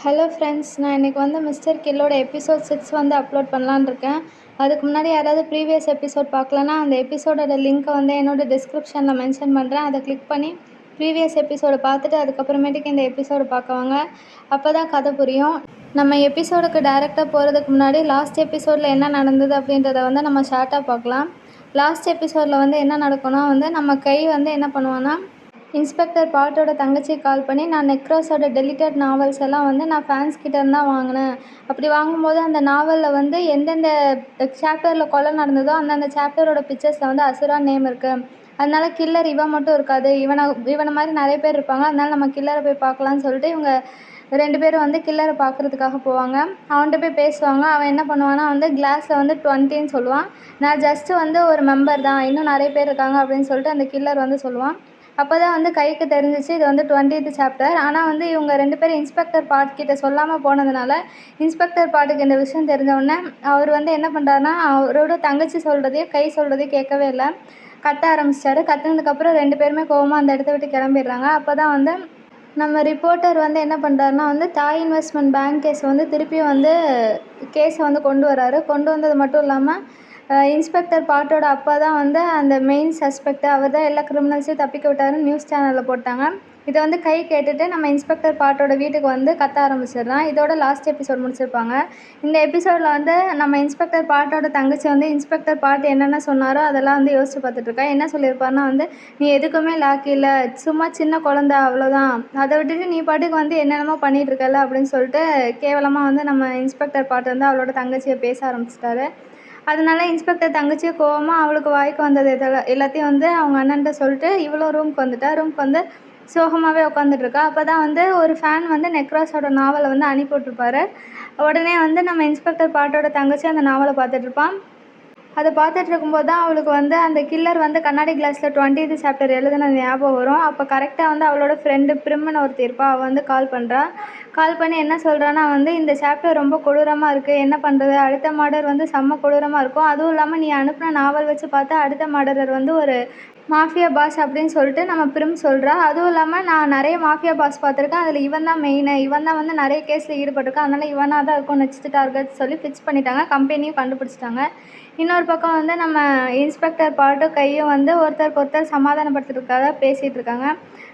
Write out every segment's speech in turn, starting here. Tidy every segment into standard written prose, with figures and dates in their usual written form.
Hello friends, நான் இன்றைக்கி வந்து மிஸ்டர் கில்லோட எபிசோட் 6 வந்து அப்லோட் பண்ணலான்னு இருக்கேன். அதுக்கு முன்னாடி யாராவது ப்ரீவியஸ் எபிசோட் பார்க்கலன்னா அந்த எபிசோடோட லிங்க்கை வந்து என்னோடய டிஸ்கிரிப்ஷனில் மென்ஷன் பண்ணுறேன். அதை கிளிக் பண்ணி ப்ரீவியஸ் எபிசோடை பார்த்துட்டு அதுக்கப்புறமேட்டுக்கு இந்த எபிசோடை பார்க்குவாங்க. அப்போ தான் கதை புரியும். நம்ம எபிசோடுக்கு டைரெக்டாக போகிறதுக்கு முன்னாடி லாஸ்ட் எபிசோடில் என்ன நடந்தது அப்படின்றத வந்து நம்ம ஷார்ட்டாக பார்க்கலாம். லாஸ்ட் எபிசோடில் வந்து என்ன நடக்கும்னா வந்து நம்ம கை வந்து என்ன பண்ணுவான்னா, இன்ஸ்பெக்டர் பாட்டோட தங்கச்சி கால் பண்ணி, நான் நெக்ராஸோட டெலிட்டட் நாவல்ஸ் எல்லாம் வந்து நான் ஃபேன்ஸ் கிட்டேருந்து தான் வாங்கினேன். அப்படி வாங்கும்போது அந்த நாவலில் வந்து எந்தெந்த சாப்டரில் கொலை நடந்ததோ அந்தந்த சாப்டரோட பிக்சர்ஸில் வந்து அசுரான் நேம் இருக்குது. அதனால கில்லர் இவன் மட்டும் இருக்காது, இவனை மாதிரி நிறைய பேர் இருப்பாங்க. அதனால நம்ம கில்லரை போய் பார்க்கலான்னு சொல்லிட்டு இவங்க 2 பேரும் வந்து கில்லரை பார்க்குறதுக்காக போவாங்க. அவன்கிட்ட போய் பேசுவாங்க. அவன் என்ன பண்ணுவான்னா வந்து கிளாஸில் வந்து 20ன்னு சொல்லுவான். நான் ஜஸ்ட்டு வந்து ஒரு மெம்பர் தான், இன்னும் நிறைய பேர் இருக்காங்க அப்படின்னு சொல்லிட்டு அந்த கில்லர் வந்து சொல்லுவான். அப்போ தான் வந்து கைக்கு தெரிஞ்சிச்சு இது வந்து 20th சாப்டர். ஆனால் வந்து இவங்க 2 பேரும் இன்ஸ்பெக்டர் பாட் கிட்ட சொல்லாமல் போனதுனால இன்ஸ்பெக்டர் பாட்டுக்கு இந்த விஷயம் தெரிஞ்சவுடனே அவர் வந்து என்ன பண்ணுறாருனா, அவரோட தங்கச்சி சொல்கிறதையும் கை சொல்கிறதையும் கேட்கவே இல்லை, கத்த ஆரம்பிச்சிட்டாரு. கத்துனதுக்கப்புறம் 2 பேருமே கோவமாக அந்த இடத்த விட்டு கிளம்பிடுறாங்க. அப்போ தான் வந்து நம்ம ரிப்போர்ட்டர் வந்து என்ன பண்ணுறாருனா வந்து தாய் இன்வெஸ்ட்மெண்ட் பேங்க் கேஸை வந்து திருப்பியும் வந்து கேஸை வந்து கொண்டு வராரு. கொண்டு வந்தது மட்டும் இல்லாமல் இன்ஸ்பெக்டர் பாட்டோட அப்பா தான் வந்து அந்த மெயின் சஸ்பெக்ட், அவர் தான் எல்லா கிரிமினல்ஸையும் தப்பிக்க விட்டாருன்னு நியூஸ் சேனலில் போட்டாங்க. இதை வந்து கை கேட்டுட்டு நம்ம இன்ஸ்பெக்டர் பாட்டோட வீட்டுக்கு வந்து கத்த ஆரம்பிச்சிடுறான். இதோட லாஸ்ட் எபிசோட் முடிச்சிருப்பாங்க. இந்த எபிசோடில் வந்து நம்ம இன்ஸ்பெக்டர் பாட்டோட தங்கச்சி வந்து இன்ஸ்பெக்டர் பாட்டு என்னென்ன சொன்னாரோ அதெல்லாம் வந்து யோசிச்சு பார்த்துட்ருக்கேன். என்ன சொல்லியிருப்பாருன்னா வந்து, நீ எதுக்குமே லாக்கி இல்லை, சும்மா சின்ன குழந்தை அவ்வளோதான், அதை விட்டுட்டு நீ பாட்டுக்கு வந்து என்னென்னமோ பண்ணிகிட்ருக்கல அப்படின்னு சொல்லிட்டு கேவலமாக வந்து நம்ம இன்ஸ்பெக்டர் பாட்டு வந்து அவளோட தங்கச்சியை பேச ஆரம்பிச்சிட்டாரு. அதனால இன்ஸ்பெக்டர் தங்கச்சியும் கோவமாக அவளுக்கு வாய்க்கு வந்தது எல்லாத்தையும் வந்து அவங்க அண்ணன்ட்ட சொல்லிட்டு இவளும் ரூமுக்கு வந்துட்டா. ரூமுக்கு வந்து சோகமாகவே உட்காந்துட்ருக்கா. அப்போ தான் வந்து ஒரு ஃபேன் வந்து நெக்ராஸோட நாவலை வந்து அனுப்பி விட்ருப்பாரு. உடனே வந்து நம்ம இன்ஸ்பெக்டர் பாட்டோட தங்கச்சி அந்த நாவலை பார்த்துட்ருப்பான். அதை பார்த்துட்டு இருக்கும்போது தான் அவளுக்கு வந்து அந்த கில்லர் வந்து கண்ணாடி கிளாஸில் 20th சாப்டர் எழுதுனது ஞாபகம் வரும். அப்போ கரெக்டாக வந்து அவளோட ஃப்ரெண்டு பிரிம்னு ஒருத்தி இருப்பா. அவள் வந்து கால் பண்ணுறா. கால் பண்ணி என்ன சொல்கிறான்னா வந்து, இந்த சாப்டர் ரொம்ப கொடூரமாக இருக்குது, என்ன பண்ணுறது, அடுத்த மர்டர் வந்து செம்ம கொடூரமாக இருக்கும், அதுவும் இல்லாமல் நீ அனுப்பின நாவல் வச்சு பார்த்தா அடுத்த மர்டரர் வந்து ஒரு மாஃபியா பாஸ் அப்படின்னு சொல்லிட்டு நம்ம பிரிம் சொல்கிறா. அதுவும் இல்லாமல் நான் நிறைய மாஃபியா பாஸ் பார்த்துருக்கேன், அதில் இவன் தான் மெயினு, இவன் தான் வந்து நிறைய கேஸில் ஈடுபட்டிருக்கான், அதனால் இவனாக தான் இருக்கும் நெக்ஸ்ட் டார்கெட் சொல்லி ஃபிக்ஸ் பண்ணிட்டாங்க. கம்பெனியும் கண்டுபிடிச்சிட்டாங்க. இன்னொரு பக்கம் வந்து நம்ம இன்ஸ்பெக்டர் பாட்டும் கையும் வந்து ஒருத்தருக்கு ஒருத்தர் சமாதானப்படுத்துறதுக்காக பேசிகிட்டு இருக்காங்க.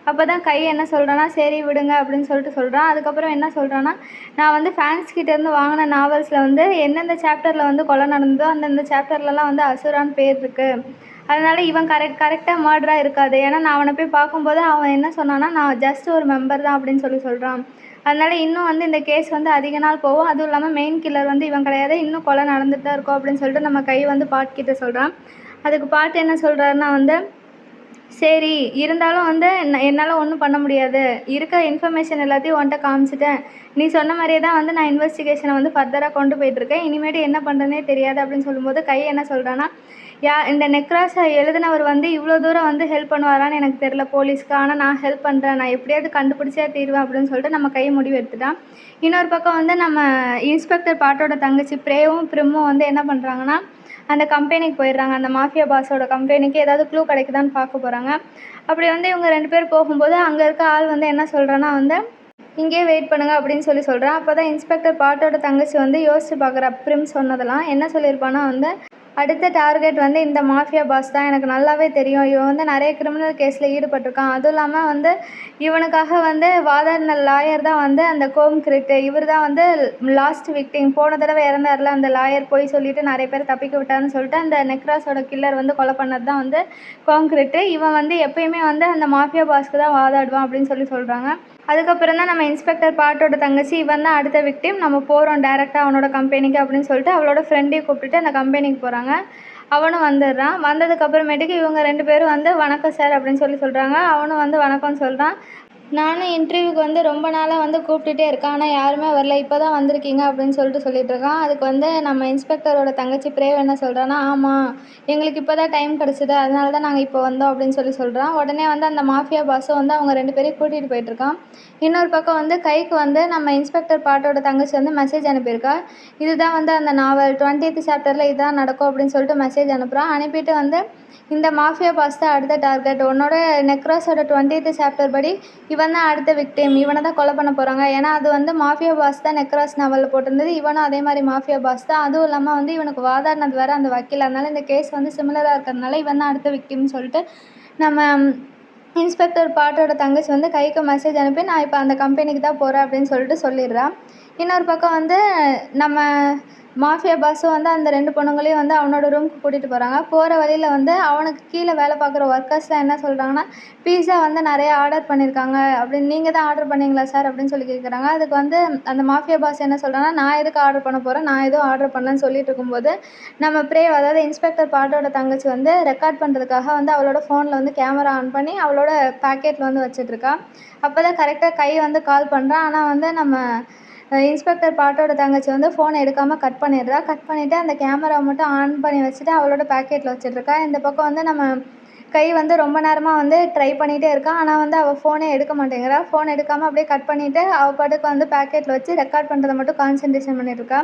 அப்போ தான் கை என்ன சொல்கிறான்னா, சரி விடுங்க அப்படின்னு சொல்லிட்டு சொல்கிறான். அதுக்கப்புறம் என்ன சொல்கிறான்னா, நான் வந்து ஃபேன்ஸ் கிட்டேருந்து வாங்கின நாவல்ஸில் வந்து எந்தெந்த சாப்டரில் வந்து கொலை நடந்ததோ அந்தந்த சாப்டர்லலாம் வந்து அசுரான் பேர் இருக்குது, அதனால் இவன் கரெக்டாக மர்டராக இருக்காது. ஏன்னா நான் அவனை போய் பார்க்கும்போது அவன் என்ன சொன்னான்னா, நான் ஜஸ்ட் ஒரு மெம்பர் தான் அப்படின்னு சொல்கிறான். அதனால் இன்னும் வந்து இந்த கேஸ் வந்து அதிக நாள் போகும், அதுவும் இல்லாமல் மெயின் கில்லர் வந்து இவன் கிடையாது, இன்னும் கொலை நடந்துட்டு தான் இருக்கும் அப்படின்னு சொல்லிட்டு நம்ம கை வந்து பாட்டுக்கிட்ட சொல்கிறான். அதுக்கு பாட்டு என்ன சொல்கிறாருன்னா வந்து, சரி இருந்தாலும் வந்து என்னால் ஒன்றும் பண்ண முடியாது, இருக்கிற இன்ஃபர்மேஷன் எல்லாத்தையும் உன்கிட்ட காமிச்சிட்டேன், நீ சொன்ன மாதிரியே தான் வந்து நான் இன்வெஸ்டிகேஷனை வந்து ஃபர்தராக கொண்டு போயிட்டுருக்கேன், இனிமேட்டு என்ன பண்ணுறதுனே தெரியாது அப்படின்னு சொல்லும்போது கை என்ன சொல்கிறான்னா, இந்த நெக்ராஸை எழுதினவர் வந்து இவ்வளோ தூரம் வந்து ஹெல்ப் பண்ணுவாரான்னு எனக்கு தெரில போலீஸ்க்கு, ஆனால் நான் ஹெல்ப் பண்ணுறேன், நான் எப்படியாவது கண்டுபிடிச்சே தீருவேன் அப்படின்னு சொல்லிட்டு நம்ம கை முடிவு எடுத்துட்டான். இன்னொரு பக்கம் வந்து நம்ம இன்ஸ்பெக்டர் பாட்டோட தங்கச்சி பிரேவும் பிரிம்மும் வந்து என்ன பண்ணுறாங்கன்னா, அந்த கம்பெனிக்கு போயிடுறாங்க. அந்த மாஃபியா பாஸோட கம்பெனிக்கு ஏதாவது க்ளூ கிடைக்குதான்னு பார்க்க போகிறாங்க. அப்படி வந்து இவங்க 2 பேர் போகும்போது அங்கே இருக்க ஆள் வந்து என்ன சொல்கிறான்னா வந்து, இங்கேயே வெயிட் பண்ணுங்க அப்படின்னு சொல்கிறான். அப்போ தான் இன்ஸ்பெக்டர் பாட்டோட தங்கச்சி வந்து யோசிச்சு பார்க்குறா பிரிம் சொன்னதெல்லாம். என்ன சொல்லியிருப்பான்னா வந்து, அடுத்த டார்கெட் வந்து இந்த மாஃபியா பாஸ் தான், எனக்கு நல்லாவே தெரியும், இவன் வந்து நிறைய கிரிமினல் கேஸில் ஈடுபட்டிருக்கான், அதுவும் இல்லாமல் வந்து இவனுக்காக வந்து வாதாடின லாயர் தான் வந்து அந்த கோம்கிரிட்டு, இவர் தான் வந்து லாஸ்ட் விக்டிம், போன தடவை இறந்தார்ல அந்த லாயர் போய் சொல்லிட்டு நிறைய பேர் தப்பிக்க விட்டாருன்னு சொல்லிட்டு அந்த நெக்ராஸோட கில்லர் வந்து கொலை பண்ணது தான் வந்து கோம்கிரிட்டு, இவன் வந்து எப்பயுமே வந்து அந்த மாஃபியா பாஸ்க்கு தான் வாதாடுவான் அப்படின்னு சொல்கிறாங்க. அதுக்கப்புறம் தான் நம்ம இன்ஸ்பெக்டர் பாட்டோட தங்கச்சி, இவன் தான் அடுத்த விக்டிம், நம்ம போகிறோம் டேரெக்டாக அவனோட கம்பெனிக்கு அப்படின்னு சொல்லிட்டு அவளோட ஃப்ரெண்டையும் கூப்பிட்டுட்டு அந்த கம்பெனிக்கு போகிறாங்க. அவனும் வந்துடுறான். வந்ததுக்கப்புறமேட்டுக்கு இவங்க 2 பேரும் வந்து வணக்கம் சார் அப்படின்னு சொல்கிறாங்க. அவனும் வந்து வணக்கம்னு சொல்கிறான். நானும் இன்டர்வியூக்கு வந்து ரொம்ப நாளாக வந்து கூப்பிட்டுட்டே இருக்கேன், ஆனால் யாருமே வரல, இப்போ தான் வந்திருக்கீங்க அப்படின்னு சொல்லிட்டு இருக்கான். அதுக்கு வந்து நம்ம இன்ஸ்பெக்டரோட தங்கச்சி பிரேவ் என்ன சொல்கிறான்னா, ஆமாம் எங்களுக்கு இப்போ தான் டைம் கிடச்சிது, அதனால தான் நாங்கள் இப்போ வந்தோம் அப்படின்னு சொல்கிறான். உடனே வந்து அந்த மாஃபியா பாஸும் வந்து அவங்க 2 பேரையும் கூட்டிகிட்டு போயிட்டுருக்கான். இன்னொரு பக்கம் வந்து கைக்கு வந்து நம்ம இன்ஸ்பெக்டர் பாட்டோட தங்கச்சி வந்து மெசேஜ் அனுப்பியிருக்கா. இதுதான் வந்து அந்த நாவல் 20th சாப்டரில் இதான் நடக்கும் அப்படின்னு சொல்லிட்டு மெசேஜ் அனுப்புகிறான். அனுப்பிட்டு வந்து, இந்த மாஃபியா பாஸ் தான் அடுத்த டார்கெட், உன்னோட நெக்ராஸோட 20th சாப்டர் படி இவன் தான் அடுத்த விக்டிம், இவனை தான் கொலை பண்ண போகிறாங்க. ஏன்னா அது வந்து மாஃபியா பாஸ் தான் நெக்ராஸ் நாவலில் போட்டிருந்தது. இவனும் அதே மாதிரி மாஃபியா பாஸ் தான். அதுவும் இல்லாமல் வந்து இவனுக்கு வாதாடினது வேறு அந்த வக்கீல். அதனால இந்த கேஸ் வந்து சிமிலராக இருக்கிறதுனால இவன் தான் அடுத்த விக்டிம்னு சொல்லிட்டு நம்ம இன்ஸ்பெக்டர் பாட்டோட தங்கச்சி வந்து கைக்கு மெசேஜ் அனுப்பி நான் இப்போ அந்த கம்பெனிக்கு தான் போகிறேன் அப்படின்னு சொல்லிட்டு சொல்லிடுறான். இன்னொரு பக்கம் வந்து நம்ம மாஃபியா பாஸும் வந்து அந்த 2 பொண்ணுங்களையும் வந்து அவனோட ரூமுக்கு கூட்டிகிட்டு போகிறாங்க. போகிற வழியில் வந்து அவனுக்கு கீழே வேலை பார்க்குற ஒர்க்கர்ஸ்லாம் என்ன சொல்கிறாங்கன்னா, பீஸா வந்து நிறைய ஆர்டர் பண்ணியிருக்காங்க அப்படின்னு, நீங்கள் தான் ஆர்டர் பண்ணீங்களா சார் அப்படின்னு சொல்லி கேட்குறாங்க. அதுக்கு வந்து அந்த மாஃபியா பாஸ் என்ன சொல்கிறாங்கன்னா, நான் எதுக்கு ஆர்டர் பண்ண போகிறேன், நான் எதுவும் ஆர்டர் பண்ணலன்னு சொல்லிட்டு இருக்கும்போது நம்ம பிரேவ், அதாவது இன்ஸ்பெக்டர் பாட்டோட தங்கச்சி வந்து ரெக்கார்ட் பண்ணுறதுக்காக வந்து அவளோட ஃபோனில் வந்து கேமரா ஆன் பண்ணி அவளோட பேக்கெட்டில் வந்து வச்சிட்ருக்கா. அப்போ தான் கரெக்டாக கை வந்து கால் பண்ணுறான். ஆனால் வந்து நம்ம இன்ஸ்பெக்டர் பாட்டோட தங்கச்சி வந்து ஃபோனை எடுக்காமல் கட் பண்ணிடுறா. கட் பண்ணிவிட்டு அந்த கேமராவை மட்டும் ஆன் பண்ணி வச்சுட்டு அவளோட பேக்கெட்டில் வச்சிட்ருக்கா. இந்த பக்கம் வந்து நம்ம கை வந்து ரொம்ப நேரமாக வந்து ட்ரை பண்ணிகிட்டே இருக்கான். ஆனால் வந்து அவள் ஃபோனே எடுக்க மாட்டேங்கிறா. ஃபோன் எடுக்காமல் அப்படியே கட் பண்ணிவிட்டு அவள் பாட்டுக்கு வந்து பேக்கெட்டில் வச்சு ரெக்கார்ட் பண்ணுறதை மட்டும் கான்சன்ட்ரேஷன் பண்ணிட்டுருக்கா.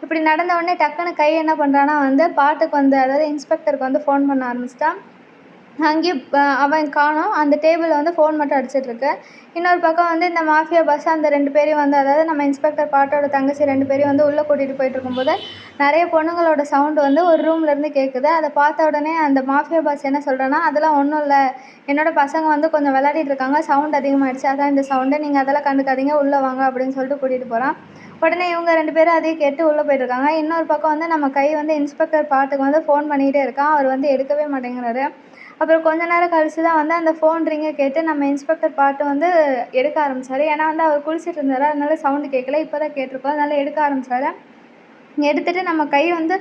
இப்படி நடந்த உடனே டக்குன்னு கை என்ன பண்ணுறான்னா வந்து பாட்டுக்கு வந்து, அதாவது இன்ஸ்பெக்டருக்கு வந்து ஃபோன் பண்ண ஆரம்பிச்சிட்டான். அங்கேயும் அவன் காணோம். அந்த டேபிளில் வந்து ஃபோன் மட்டும் அடிச்சிட்ருக்கு. இன்னொரு பக்கம் வந்து இந்த மாஃபியா பாஸ் அந்த 2 பேரையும் வந்து, அதாவது நம்ம இன்ஸ்பெக்டர் பாட்டோட தங்கச்சி 2 பேரையும் வந்து உள்ளே கூட்டிகிட்டு போயிட்டுருக்கும்போது நிறைய பொண்ணுங்களோட சவுண்டு வந்து ஒரு ரூம்லேருந்து கேட்குது. அதை பார்த்த உடனே அந்த மாஃபியா பாஸ் என்ன சொல்கிறான்னா, அதெல்லாம் ஒன்றும் இல்லை, என்னோட பசங்க வந்து கொஞ்சம் விளையாடிட்டு இருக்காங்க, சவுண்ட் அதிகமாகிடுச்சு, அதான் இந்த சவுண்டு, நீங்கள் அதெல்லாம் கண்டுக்காதீங்க, உள்ளே வாங்க அப்படின்னு சொல்லிட்டு கூட்டிகிட்டு போகிறான். உடனே இவங்க 2 பேரும் அதையும் கேட்டு உள்ளே போயிட்டுருக்காங்க. இன்னொரு பக்கம் வந்து நம்ம கை வந்து இன்ஸ்பெக்டர் பாட்டுக்கு வந்து ஃபோன் பண்ணிக்கிட்டே இருக்கான். அவர் வந்து எடுக்கவே மாட்டேங்கிறாரு. அப்புறம் கொஞ்ச நேரம் கழிச்சு தான் வந்து அந்த ஃபோன் ரிங்கை கேட்டு நம்ம இன்ஸ்பெக்டர் பாட்டு வந்து எடுக்க ஆரம்பித்தார். ஏன்னா வந்து அவர் குளிச்சுட்டு இருந்தார், அதனால சவுண்டு கேட்கல. இப்போ தான் கேட்டிருக்கோம், அதனால எடுக்க ஆரம்பித்தார். எடுத்துகிட்டு நம்ம கை வந்து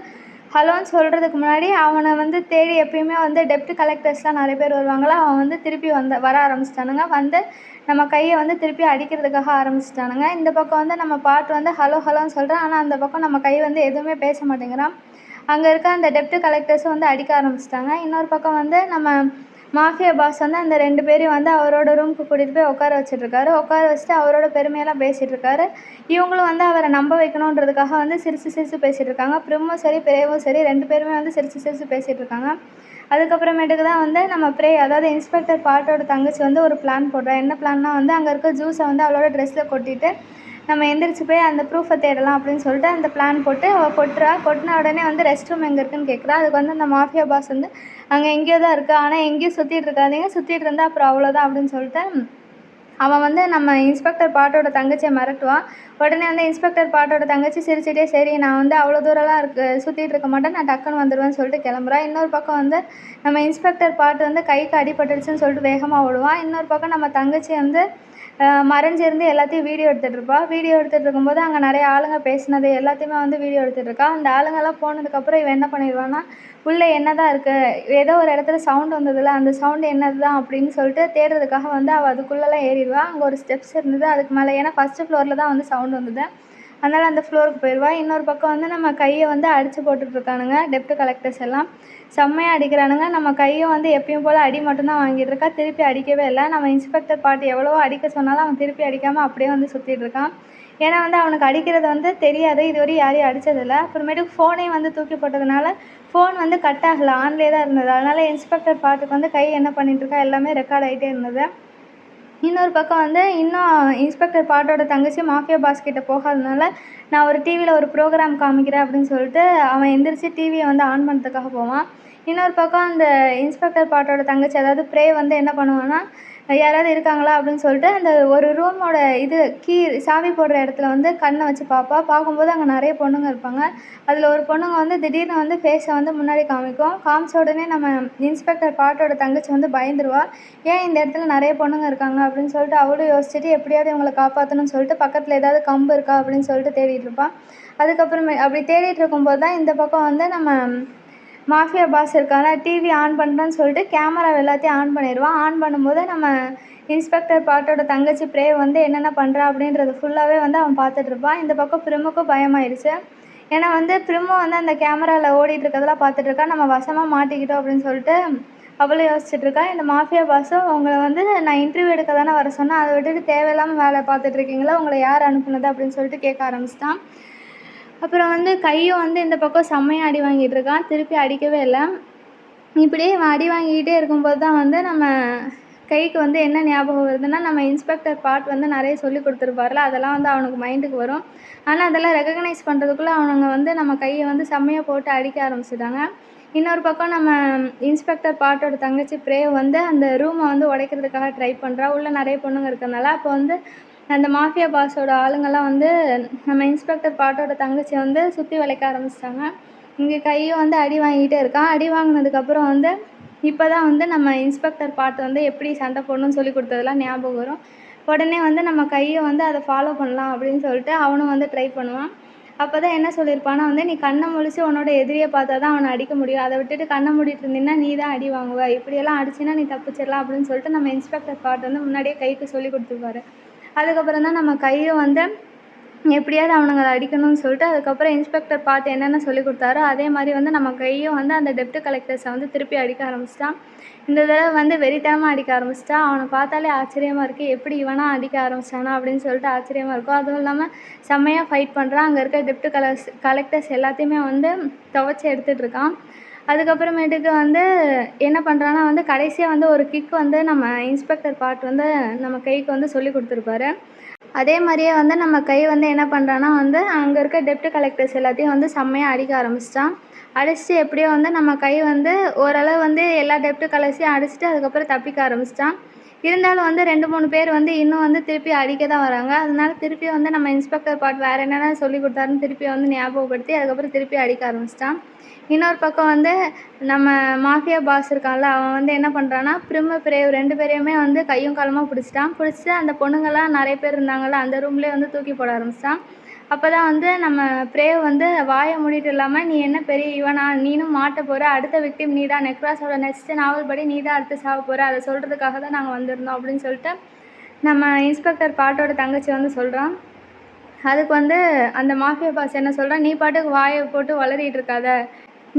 ஹலோன்னு சொல்கிறதுக்கு முன்னாடி அவனை வந்து தேடி, எப்பயுமே வந்து டெப்ட் கலெக்டர்ஸ்லாம் நிறைய பேர் வருவாங்களா, அவன் வந்து திருப்பி வர ஆரம்பிச்சிட்டானுங்க. வந்து நம்ம கையை வந்து திருப்பி அடிக்கிறதுக்காக ஆரம்பிச்சிட்டானுங்க. இந்த பக்கம் வந்து நம்ம பாட்டு வந்து ஹலோ ஹலோன்னு சொல்கிறான். ஆனால் அந்த பக்கம் நம்ம கை வந்து எதுவுமே பேச மாட்டேங்கிறான். அங்கே இருக்க அந்த டெப்ட் கலெக்டர்ஸும் வந்து அடிக்க ஆரம்பிச்சிட்டாங்க. இன்னொரு பக்கம் வந்து நம்ம மாஃபியா பாஸ் வந்து அந்த 2 பேரையும் வந்து அவரோட ரூமுக்கு கூட்டிகிட்டு போய் உட்கார வச்சுட்ருக்காரு. உட்கார வச்சுட்டு அவரோட பெருமையெல்லாம் பேசிகிட்ருக்காரு. இவங்களும் வந்து அவரை நம்ப வைக்கணுன்றதுக்காக வந்து சிரித்து சிரித்து பேசிகிட்ருக்காங்க. பிரிமும் சரி பிரேவும் சரி 2 பேருமே வந்து சிரித்து சிரித்து பேசிகிட்ருக்காங்க. அதுக்கப்புறமேட்டுக்கு தான் வந்து நம்ம பிரே, அதாவது இன்ஸ்பெக்டர் பாட்டோட தங்கச்சி வந்து ஒரு பிளான் போடுறா. என்ன பிளான்னா வந்து அங்கே இருக்க ஜூஸை வந்து அவளோட ட்ரெஸ்ஸில் கொட்டிட்டு நம்ம எந்திரிச்சு போய் அந்த ப்ரூஃபை தேடலாம் அப்படின்னு சொல்லிட்டு அந்த பிளான் போட்டு அவள் கொட்டுறா. கொட்டின உடனே வந்து ரெஸ்ட் ரூம் எங்கே இருக்குன்னு கேட்குறா. அதுக்கு வந்து அந்த மாஃபியா பாஸ் வந்து அங்கே எங்கேயோ தான் இருக்குது, ஆனால் எங்கேயும் சுற்றிட்டு இருக்காதீங்க, சுற்றிட்டு இருந்தால் அப்புறம் அவ்வளோதான் அப்படின்னு சொல்லிட்டு அவன் வந்து நம்ம இன்ஸ்பெக்டர் பாட்டோட தங்கச்சியை மிரட்டுவான். உடனே வந்து இன்ஸ்பெக்டர் பாட்டோட தங்கச்சி சிரிச்சிட்டே, சரி நான் வந்து அவ்வளோ தூரம்லாம் சுற்றிட்டு இருக்க மாட்டேன், நான் டக்குன்னு வந்துடுவேன்னு சொல்லிட்டு கிளம்புறா. இன்னொரு பக்கம் வந்து நம்ம இன்ஸ்பெக்டர் பாட்டு வந்து கைக்கு அடிபட்டுடுச்சுன்னு சொல்லிட்டு வேகமாக ஓடுவான். இன்னொரு பக்கம் நம்ம தங்கச்சி வந்து மறைஞ்சிருந்து எல்லாத்தையும் வீடியோ எடுத்துகிட்ருப்பா. வீடியோ எடுத்துகிட்டு இருக்கும்போது அங்கே நிறைய ஆளுங்க பேசினது எல்லாத்தையுமே வந்து வீடியோ எடுத்துகிட்ருக்கா. அந்த ஆளுங்கெல்லாம் போனதுக்கப்புறம் இவன் என்ன பண்ணிடுவான்னா, உள்ளே என்ன தான் இருக்குது, ஏதோ ஒரு இடத்துல சவுண்ட் வந்ததில்ல, அந்த சவுண்டு என்னது தான் அப்படின்னு சொல்லிட்டு தேடுறதுக்காக வந்து அவள் அதுக்குள்ளெல்லாம் ஏறிடுவா. அங்கே ஒரு ஸ்டெப்ஸ் இருந்தது, அதுக்கு மேலே, ஏன்னா ஃபஸ்ட்டு ஃப்ளோரில் தான் வந்து சவுண்ட் வந்தது, அதனால் அந்த ஃப்ளோருக்கு போயிடுவா. இன்னொரு பக்கம் வந்து நம்ம கையை வந்து அடித்து போட்டுட்ருக்கானுங்க டெப்ட் கலெக்டர்ஸ் எல்லாம், செம்மையாக அடிக்கிறானுங்க. நம்ம கையும் வந்து எப்பயும் போல் அடி மட்டும்தான் வாங்கிட்டுருக்கா, திருப்பி அடிக்கவே இல்லை. நம்ம இன்ஸ்பெக்டர் பாட்டு எவ்வளவோ அடிக்க சொன்னாலும் அவன் திருப்பி அடிக்காமல் அப்படியே வந்து சுற்றிட்டுருக்கான். ஏன்னா வந்து அவனுக்கு அடிக்கிறது வந்து தெரியாது, இதுவரையும் யாரையும் அடித்ததில்லை. அப்புறமேட்டுக்கு ஃபோனையும் வந்து தூக்கி போட்டதுனால ஃபோன் வந்து கட் ஆகலை, ஆன்லேயே தான் இருந்தது. அதனால் இன்ஸ்பெக்டர் பாட்டுக்கு வந்து கை என்ன பண்ணிகிட்ருக்கா எல்லாமே ரெக்கார்ட் ஆகிட்டே இருந்தது. இன்னொரு பக்கம் வந்து இன்னும் இன்ஸ்பெக்டர் பாட்டோட தங்கச்சி மாஃபியா பாஸ் கிட்ட போகாதனால, நான் ஒரு டிவியில் ஒரு ப்ரோக்ராம் காமிக்கிறேன் அப்படின்னு சொல்லிட்டு அவன் எந்திரிச்சு டிவியை வந்து ஆன் பண்ணுறதுக்காக போவான். இன்னொரு பக்கம் அந்த இன்ஸ்பெக்டர் பாட்டோட தங்கச்சி, அதாவது பிரே வந்து என்ன பண்ணுவான்னா, யாராவது இருக்காங்களா அப்படின்னு சொல்லிட்டு அந்த ஒரு ரூமோட சாவி போடுற இடத்துல வந்து கண்ணை வச்சு பார்ப்பா. பார்க்கும்போது அங்கே நிறைய பொண்ணுங்க இருப்பாங்க. அதில் ஒரு பொண்ணுங்க வந்து திடீர்னு வந்து ஃபேஸை வந்து முன்னாடி காமிக்கும். காமிச்ச உடனே நம்ம இன்ஸ்பெக்டர் பாட்டோட தங்கச்சி வந்து பயந்துருவா. ஏன் இந்த இடத்துல நிறைய பொண்ணுங்க இருக்காங்க அப்படின்னு சொல்லிட்டு அவளும் யோசிச்சுட்டு எப்படியாவது இவங்களை காப்பாற்றணும்னு சொல்லிட்டு பக்கத்தில் ஏதாவது கம்பு இருக்கா அப்படின்னு சொல்லிட்டு தேடிட்டு இருப்பான். அதுக்கப்புறமே அப்படி தேடிட்டு இருக்கும்போது தான் இந்த பக்கம் வந்து நம்ம மாஃபியா பாஸ் இருக்கான டிவி ஆன் பண்ணுறேன்னு சொல்லிட்டு கேமரா எல்லாத்தையும் ஆன் பண்ணிடுவான். ஆன் பண்ணும்போது நம்ம இன்ஸ்பெக்டர் பாட்டோட தங்கச்சி பிரே வந்து என்னென்ன பண்ணுறா அப்படின்றது ஃபுல்லாகவே வந்து அவன் பார்த்துட்ருப்பான். இந்த பக்கம் பிரிமுக்கும் பயமாயிடுச்சு. ஏன்னா வந்து பிரிமு வந்து அந்த கேமராவில் ஓடிட்டு இருக்கிறதெல்லாம் பார்த்துட்ருக்கா. நம்ம வசமாக மாட்டிக்கிட்டோம் அப்படின்னு சொல்லிட்டு அவளும் யோசிச்சுட்ருக்கா. இந்த மாஃபியா பாஸும் உங்களை வந்து நான் இன்டர்வியூ எடுக்க தானே வர சொன்னேன், அதை விட்டுட்டு தேவையில்லாமல் வேலை பார்த்துட்ருக்கீங்களா, உங்களை யார் அனுப்புனது அப்படின்னு சொல்லிட்டு கேட்க ஆரம்பிச்சிட்டான். அப்புறம் வந்து கையும் வந்து இந்த பக்கம் செம்மையாக அடி வாங்கிட்டு இருக்கான், திருப்பி அடிக்கவே இல்லை. இப்படியே இவன் அடி வாங்கிக்கிட்டே இருக்கும்போது தான் வந்து நம்ம கைக்கு வந்து என்ன ஞாபகம் வருதுன்னா, நம்ம இன்ஸ்பெக்டர் பார்ட் வந்து நிறைய சொல்லிக் கொடுத்துருப்பார்ல, அதெல்லாம் வந்து அவனுக்கு மைண்டுக்கு வரும். ஆனால் அதெல்லாம் ரெகக்னைஸ் பண்ணுறதுக்குள்ளே அவனுங்க வந்து நம்ம கையை வந்து செம்மையாக போட்டு அடிக்க ஆரம்பிச்சிட்டாங்க. இன்னொரு பக்கம் நம்ம இன்ஸ்பெக்டர் பார்ட்டோட தங்கச்சி பிரேவ் வந்து அந்த ரூமை வந்து உடைக்கிறதுக்காக ட்ரை பண்ணுறா. உள்ளே நிறைய பொண்ணுங்க இருக்கிறதுனால. அப்போ வந்து அந்த மாஃபியா பாஸோட ஆளுங்கள்லாம் வந்து நம்ம இன்ஸ்பெக்டர் பார்ட்டோட தங்கச்சியை வந்து சுற்றி வளைக்க ஆரம்பிச்சிட்டாங்க. இங்கே கையும் வந்து அடி வாங்கிட்டே இருக்கான். அடி வாங்கினதுக்கப்புறம் வந்து இப்போ தான் வந்து நம்ம இன்ஸ்பெக்டர் பார்ட் வந்து எப்படி சண்டை போடணும்னு சொல்லி கொடுத்ததெல்லாம் ஞாபகம் வரும். உடனே வந்து நம்ம கையை வந்து அதை ஃபாலோ பண்ணலாம் அப்படின்னு சொல்லிட்டு அவனும் வந்து ட்ரை பண்ணுவான். அப்போ தான் என்ன சொல்லியிருப்பான்னா வந்து, நீ கண்ணை முழிச்சு உன்னோட எதிரியை பார்த்தா தான் அவனை அடிக்க முடியும். அதை விட்டுட்டு கண்ணை மூடிட்டு இருந்தீங்கன்னா நீ தான் அடி வாங்குவ. இப்படியெல்லாம் அடிச்சின்னா நீ தப்பிச்சிடலாம் அப்படின்னு சொல்லிட்டு நம்ம இன்ஸ்பெக்டர் பார்ட் வந்து முன்னாடியே கைக்கு சொல்லி கொடுத்துருப்பாரு. அதுக்கப்புறம் தான் நம்ம கையும் வந்து எப்படியாவது அவனுங்களை அடிக்கணும்னு சொல்லிட்டு அதுக்கப்புறம் இன்ஸ்பெக்டர் பார்த்து என்னென்ன சொல்லி கொடுத்தாரோ அதே மாதிரி வந்து நம்ம கையும் வந்து அந்த டெப்ட் கலெக்டர்ஸை வந்து திருப்பி அடிக்க ஆரம்பிச்சிட்டான். இந்த தடவை வந்து வெறித்தனமாக அடிக்க ஆரம்பிச்சிட்டான். அவனை பார்த்தாலே ஆச்சரியமாக இருக்குது, எப்படி இவனா அடிக்க ஆரம்பிச்சானா அப்படின்னு சொல்லிட்டு ஆச்சரியமாக இருக்கும். அதுவும் இல்லாமல் செம்மையாக ஃபைட் பண்ணுறான். அங்கே இருக்க டெப்ட் கலெக்டர்ஸ் எல்லாத்தையுமே வந்து துவைச்சி எடுத்துகிட்டு இருக்கான். அதுக்கப்புறமேட்டுக்கு வந்து என்ன பண்ணுறான்னா வந்து கடைசியாக வந்து ஒரு கிக் வந்து நம்ம இன்ஸ்பெக்டர் பார்ட் வந்து நம்ம கைக்கு வந்து சொல்லி கொடுத்துருப்பாரு. அதே மாதிரியே வந்து நம்ம கை வந்து என்ன பண்ணுறான்னா வந்து அங்கே இருக்க டெப்ட் கலெக்டர்ஸ் எல்லாத்தையும் வந்து செம்மையாக அடிக்க ஆரம்பிச்சிட்டான். அடிச்சுட்டு எப்படியோ வந்து நம்ம கை வந்து ஓரளவு வந்து எல்லா டெப்ட் கலர்ஸையும் அடிச்சுட்டு அதுக்கப்புறம் தப்பிக்க ஆரம்பிச்சிட்டான். இருந்தாலும் வந்து 2-3 பேர் வந்து இன்னும் வந்து திருப்பி அடிக்க தான் வராங்க. அதனால திருப்பி வந்து நம்ம இன்ஸ்பெக்டர் பார்ட் வேறு என்னென்ன சொல்லி கொடுத்தாருன்னு திருப்பி வந்து ஞாபகப்படுத்தி அதுக்கப்புறம் திருப்பி அடிக்க ஆரம்பிச்சிட்டான். இன்னொரு பக்கம் வந்து நம்ம மாஃபியா பாஸ் இருக்கான்ல, அவன் வந்து என்ன பண்ணுறான்னா பிரேவ் 2 பேரையுமே வந்து கையும் காலமாக பிடிச்சிட்டான். பிடிச்சிட்டு அந்த பொண்ணுங்கள்லாம் நிறைய பேர் இருந்தாங்கள்ல, அந்த ரூம்லேயே வந்து தூக்கி போட ஆரம்பிச்சிட்டான். அப்போ தான் வந்து நம்ம பிரேவ் வந்து வாயை மூடிட்டு இல்லாமல், நீ என்ன பெரிய இவனா, நீனும் மாட்ட போகிற, அடுத்த விக்டிம் நீ தான், நெக்ராஸோட நெக்ஸ்ட் நாவல் படி நீ தான் அடுத்து சாக போகிற, அதை சொல்கிறதுக்காக தான் நாங்கள் வந்திருந்தோம் அப்படின்னு சொல்லிட்டு நம்ம இன்ஸ்பெக்டர் பார்ட்டோட தங்கச்சி வந்து சொல்கிறான். அதுக்கு வந்து அந்த மாஃபியா பாஸ் என்ன சொல்கிறான், நீ பாட்டுக்கு வாயை போட்டு வளரிட்டு இருக்காத,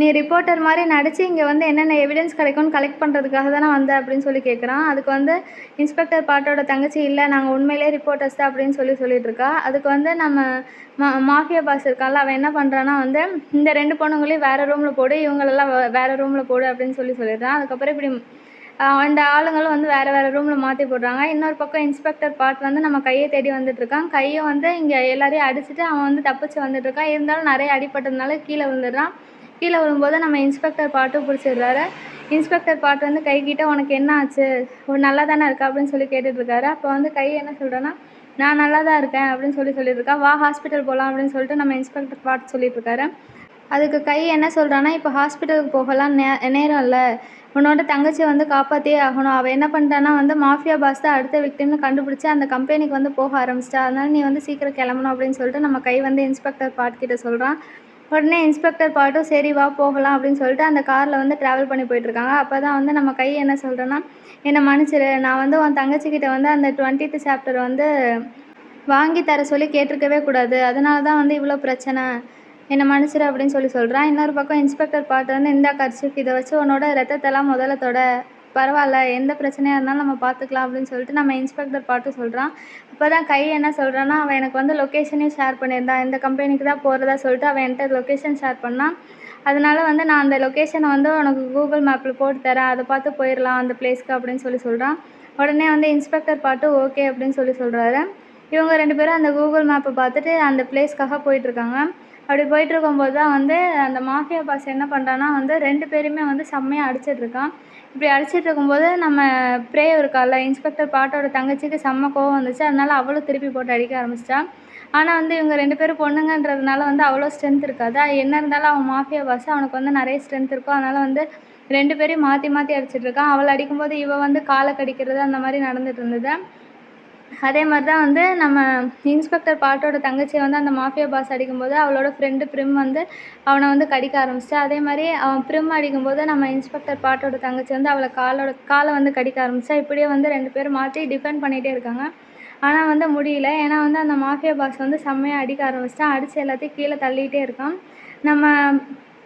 நீ ரிப்போர்ட்டர் மாதிரி நடித்து இங்கே வந்து என்னென்ன எவிடன்ஸ் கிடைக்கும்னு கலெக்ட் பண்ணுறதுக்காக தானே வந்த அப்படின்னு சொல்லி கேட்குறான். அதுக்கு வந்து இன்ஸ்பெக்டர் பார்ட்டோட தங்கச்சி இல்லை, நாங்கள் உண்மையிலே ரிப்போர்ட்டர்ஸ் தான் அப்படின்னு சொல்லிட்டு இருக்கா. அதுக்கு வந்து நம்ம மாஃபியா பாஸ் இருக்கான்ல, அவன் என்ன பண்ணுறான்னா வந்து இந்த 2 பொண்ணுங்களையும் வேறு ரூமில் போடு, இவங்களெல்லாம் வேறு ரூமில் போடு அப்படின்னு சொல்லிடுறான். அதுக்கப்புறம் இப்படி அந்த ஆளுங்களும் வந்து வேறு ரூமில் மாற்றி போடுறாங்க. இன்னொரு பக்கம் இன்ஸ்பெக்டர் பார்ட் வந்து நம்ம கையை தேடி வந்துட்டுருக்கான். கையை வந்து இங்கே எல்லாரையும் அடிச்சுட்டு அவன் வந்து தப்பிச்சு வந்துட்டுருக்கான். இருந்தாலும் நிறைய அடிப்பட்டதுனால கீழே விழுந்துடுறான். கீழே விழும்போது நம்ம இன்ஸ்பெக்டர் பார்ட்டும் பிடிச்சிடுறாரு. இன்ஸ்பெக்டர் பார்ட் வந்து கைக்கிட்ட உனக்கு என்ன ஆச்சு, நல்லா தானே இருக்கா அப்படின்னு சொல்லி கேட்டுட்ருக்காரு. அப்போ வந்து கை என்ன சொல்கிறேன்னா, நான் நல்லா தான் இருக்கேன் அப்படின்னு சொல்லியிருக்கா. வா ஹாஸ்பிட்டல் போகலாம் அப்படின்னு சொல்லிட்டு நம்ம இன்ஸ்பெக்டர் பார்ட் சொல்லிட்டுருக்காரு. அதுக்கு கை என்ன சொல்கிறான்னா, இப்போ ஹாஸ்பிட்டலுக்கு போகலாம் நேரம் இல்லை, உன்னோட தங்கச்சியை வந்து காப்பாற்றியே ஆகணும். அவள் என்ன பண்ணிட்டான்னா வந்து மாஃபியா பாஸ் தான் அடுத்த விக்டிம்னு கண்டுபிடிச்சி அந்த கம்பெனிக்கு வந்து போக ஆரம்பிச்சிட்டா. அதனால நீ வந்து சீக்கிரம் கிளம்பணும் அப்படின்னு சொல்லிட்டு நம்ம கை வந்து இன்ஸ்பெக்டர் பார்ட் கிட்ட சொல்கிறான். உடனே இன்ஸ்பெக்டர் பார்ட்டும் சரி வா போகலாம் அப்படின்னு சொல்லிட்டு அந்த காரில் வந்து ட்ராவல் பண்ணி போயிட்டுருக்காங்க. அப்போ தான் வந்து நம்ம கை என்ன சொல்கிறேன்னா, என்னை மன்னிச்சிரு, நான் வந்து உன் தங்கச்சிக்கிட்ட வந்து அந்த 20th சாப்டர் வந்து வாங்கி தர சொல்லி கேட்டிருக்கவே கூடாது, அதனால தான் வந்து இவ்வளோ பிரச்சனை, என்னை மன்னிச்சிரு அப்படின்னு சொல்கிறான். இன்னொரு பக்கம் இன்ஸ்பெக்டர் பார்ட் வந்து இந்த கர்ச்சிஃப் இதை வச்சு உன்னோட ரத்தத்தெல்லாம் முதல்ல தொட, பரவாயில்ல எந்த பிரச்சனையாக இருந்தாலும் நம்ம பார்த்துக்கலாம் அப்படின்னு சொல்லிட்டு நம்ம இன்ஸ்பெக்டர் பார்ட்டும் சொல்கிறான். அப்போ தான் கை என்ன சொல்கிறான்னா, அவன் எனக்கு வந்து லொக்கேஷனையும் ஷேர் பண்ணியிருந்தான், இந்த கம்பெனிக்கு தான் போகிறதா சொல்லிட்டு அவன் என்கிட்ட லொக்கேஷன் ஷேர் பண்ணான். அதனால வந்து நான் அந்த லொக்கேஷனை வந்து உனக்கு கூகுள் மேப்பில் போட்டு தரேன், அதை பார்த்து போயிடலாம் அந்த பிளேஸ்க்கு அப்படின்னு சொல்கிறான். உடனே வந்து இன்ஸ்பெக்டர் பார்ட்டு ஓகே அப்படின்னு சொல்கிறாரு. இவங்க 2 பேரும் அந்த கூகுள் மேப்பை பார்த்துட்டு அந்த பிளேஸ்க்காக போயிட்டுருக்காங்க. அப்படி போயிட்டுருக்கும்போது தான் வந்து அந்த மாஃபியா பாஸ் என்ன பண்ணுறான்னா வந்து 2 பேருமே வந்து செம்மையாக அடிச்சிட்ருக்கான். இப்படி அடிச்சிட்டு இருக்கும்போது நம்ம பிரேவ் இருக்கால, இன்ஸ்பெக்டர் பார்ட்டோட தங்கச்சிக்கு செம்ம கோவம் வந்துச்சு. அதனால அவளும் திருப்பி போட்டு அடிக்க ஆரம்பிச்சிட்டா. ஆனால் வந்து இவங்க 2 பேரும் பொண்ணுங்கன்றதுனால வந்து அவ்வளோ ஸ்ட்ரென்த் இருக்காது. என்ன இருந்தாலும் அவன் மாஃபியா பாஸ், அவனுக்கு வந்து நிறைய ஸ்ட்ரென்த் இருக்கும். அதனால் வந்து 2 பேரையும் மாற்றி மாற்றி அடிச்சிட்ருக்கான். அவள் அடிக்கும்போது இவள் வந்து காலை கடிக்கிறது அந்த மாதிரி நடந்துட்டு இருந்தது. அதே மாதிரி தான் வந்து நம்ம இன்ஸ்பெக்டர் பார்ட்டோட தங்கச்சியை வந்து அந்த மாஃபியா பாஸ் அடிக்கும்போது அவளோட ஃப்ரெண்டு பிரிம் வந்து அவனை வந்து கடிக்க ஆரம்பிச்சிட்டா. அதே மாதிரி அவன் பிரிம் அடிக்கும்போது நம்ம இன்ஸ்பெக்டர் பார்ட்டோட தங்கச்சி வந்து அவளை காலை வந்து கடிக்க ஆரம்பிச்சிட்டா. இப்படியே வந்து 2 பேரும் மாற்றி டிஃபெண்ட் பண்ணிகிட்டே இருக்காங்க. ஆனால் வந்து முடியல. ஏன்னா வந்து அந்த மாஃபியா பாஸ் வந்து செம்மையாக அடிக்க ஆரம்பிச்சிட்டான். அடித்து எல்லாத்தையும் கீழே தள்ளிகிட்டே இருக்கான். நம்ம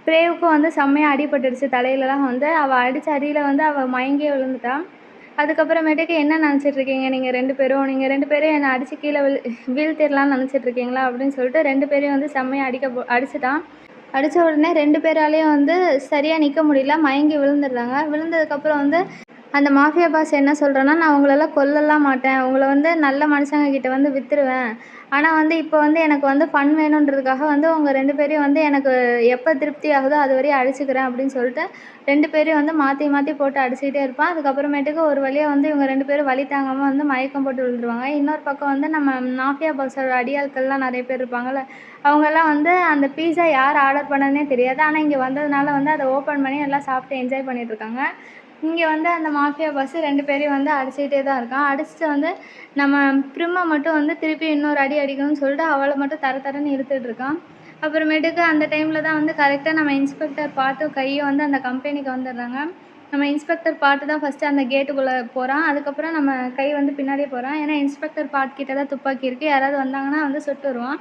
பிரேவுக்கும் வந்து செம்மையாக அடிபட்டுடுச்சு தலையிலலாம். வந்து அவள் அடித்த அடியில் வந்து அவள் மயங்கியே விழுந்துட்டான். அதுக்கப்புறமேட்டுக்கு என்ன நினச்சிட்ருக்கீங்க நீங்கள் 2 பேரும், நீங்கள் 2 பேரும் என்னை அடித்து கீழே வீழ்த்திடலான்னு நினச்சிட்ருக்கீங்களா அப்படின்னு சொல்லிட்டு 2 பேரையும் வந்து செம்மையாக அடிச்சிட்டான். அடித்த உடனே 2 பேராலேயும் வந்து சரியாக நிற்க முடியல, மயங்கி விழுந்துடுறாங்க. விழுந்ததுக்கப்புறம் வந்து அந்த மாஃபியா பாஸ் என்ன சொல்கிறான்னா, நான் உங்களெல்லாம் கொல்லலாம் மாட்டேன், உங்களை வந்து நல்ல மனுஷங்க கிட்ட வந்து விற்றுருவேன். ஆனால் வந்து இப்போ வந்து எனக்கு வந்து ஃபன் வேணுன்றதுக்காக வந்து உங்கள் 2 பேரையும் வந்து எனக்கு எப்போ திருப்தி ஆகுதோ அது வரையும் அடிச்சுக்கிறேன் அப்படின்னு சொல்லிட்டு 2 பேரையும் வந்து மாற்றி மாற்றி போட்டு அடிச்சுக்கிட்டே இருப்பான். அதுக்கப்புறமேட்டுக்கு ஒரு வழியாக வந்து இவங்க 2 பேரும் வலி தாங்காமல் வந்து மயக்கம் போட்டு விழுந்துருவாங்க. இன்னொரு பக்கம் வந்து நம்ம மாஃபியா பாஸோட அடியாட்கள்லாம் நிறைய பேர் இருப்பாங்கள்ல, அவங்கெல்லாம் வந்து அந்த பீஸா யார் ஆர்டர் பண்ணதுனே தெரியாது. ஆனால் இங்கே வந்ததுனால வந்து அதை ஓப்பன் பண்ணி எல்லாம் சாப்பிட்டு என்ஜாய் பண்ணிகிட்ருக்காங்க. இங்கே வந்து அந்த மாஃபியா பாஸ் 2 பேரையும் வந்து அடிச்சுக்கிட்டே தான் இருக்கான். அடிச்சுட்டு வந்து நம்ம பிரிம்மை மட்டும் வந்து திருப்பி இன்னொரு அடி அடிக்கணும்னு சொல்லிட்டு அவளை மட்டும் தர தரன்னு இழுத்துட்டு இருக்கான். அப்புறமேட்டுக்கு அந்த டைமில் தான் வந்து கரெக்டாக நம்ம இன்ஸ்பெக்டர் பாட்டும் கையும் வந்து அந்த கம்பெனிக்கு வந்துடுறாங்க. நம்ம இன்ஸ்பெக்டர் பாட்டு தான் ஃபஸ்ட்டு அந்த கேட்டுக்குள்ளே போகிறான். அதுக்கப்புறம் நம்ம கை வந்து பின்னாடியே போகிறான். ஏன்னா இன்ஸ்பெக்டர் பாட் கிட்ட தான் துப்பாக்கி இருக்குது, யாராவது வந்தாங்கன்னா வந்து சுட்டு வருவான்.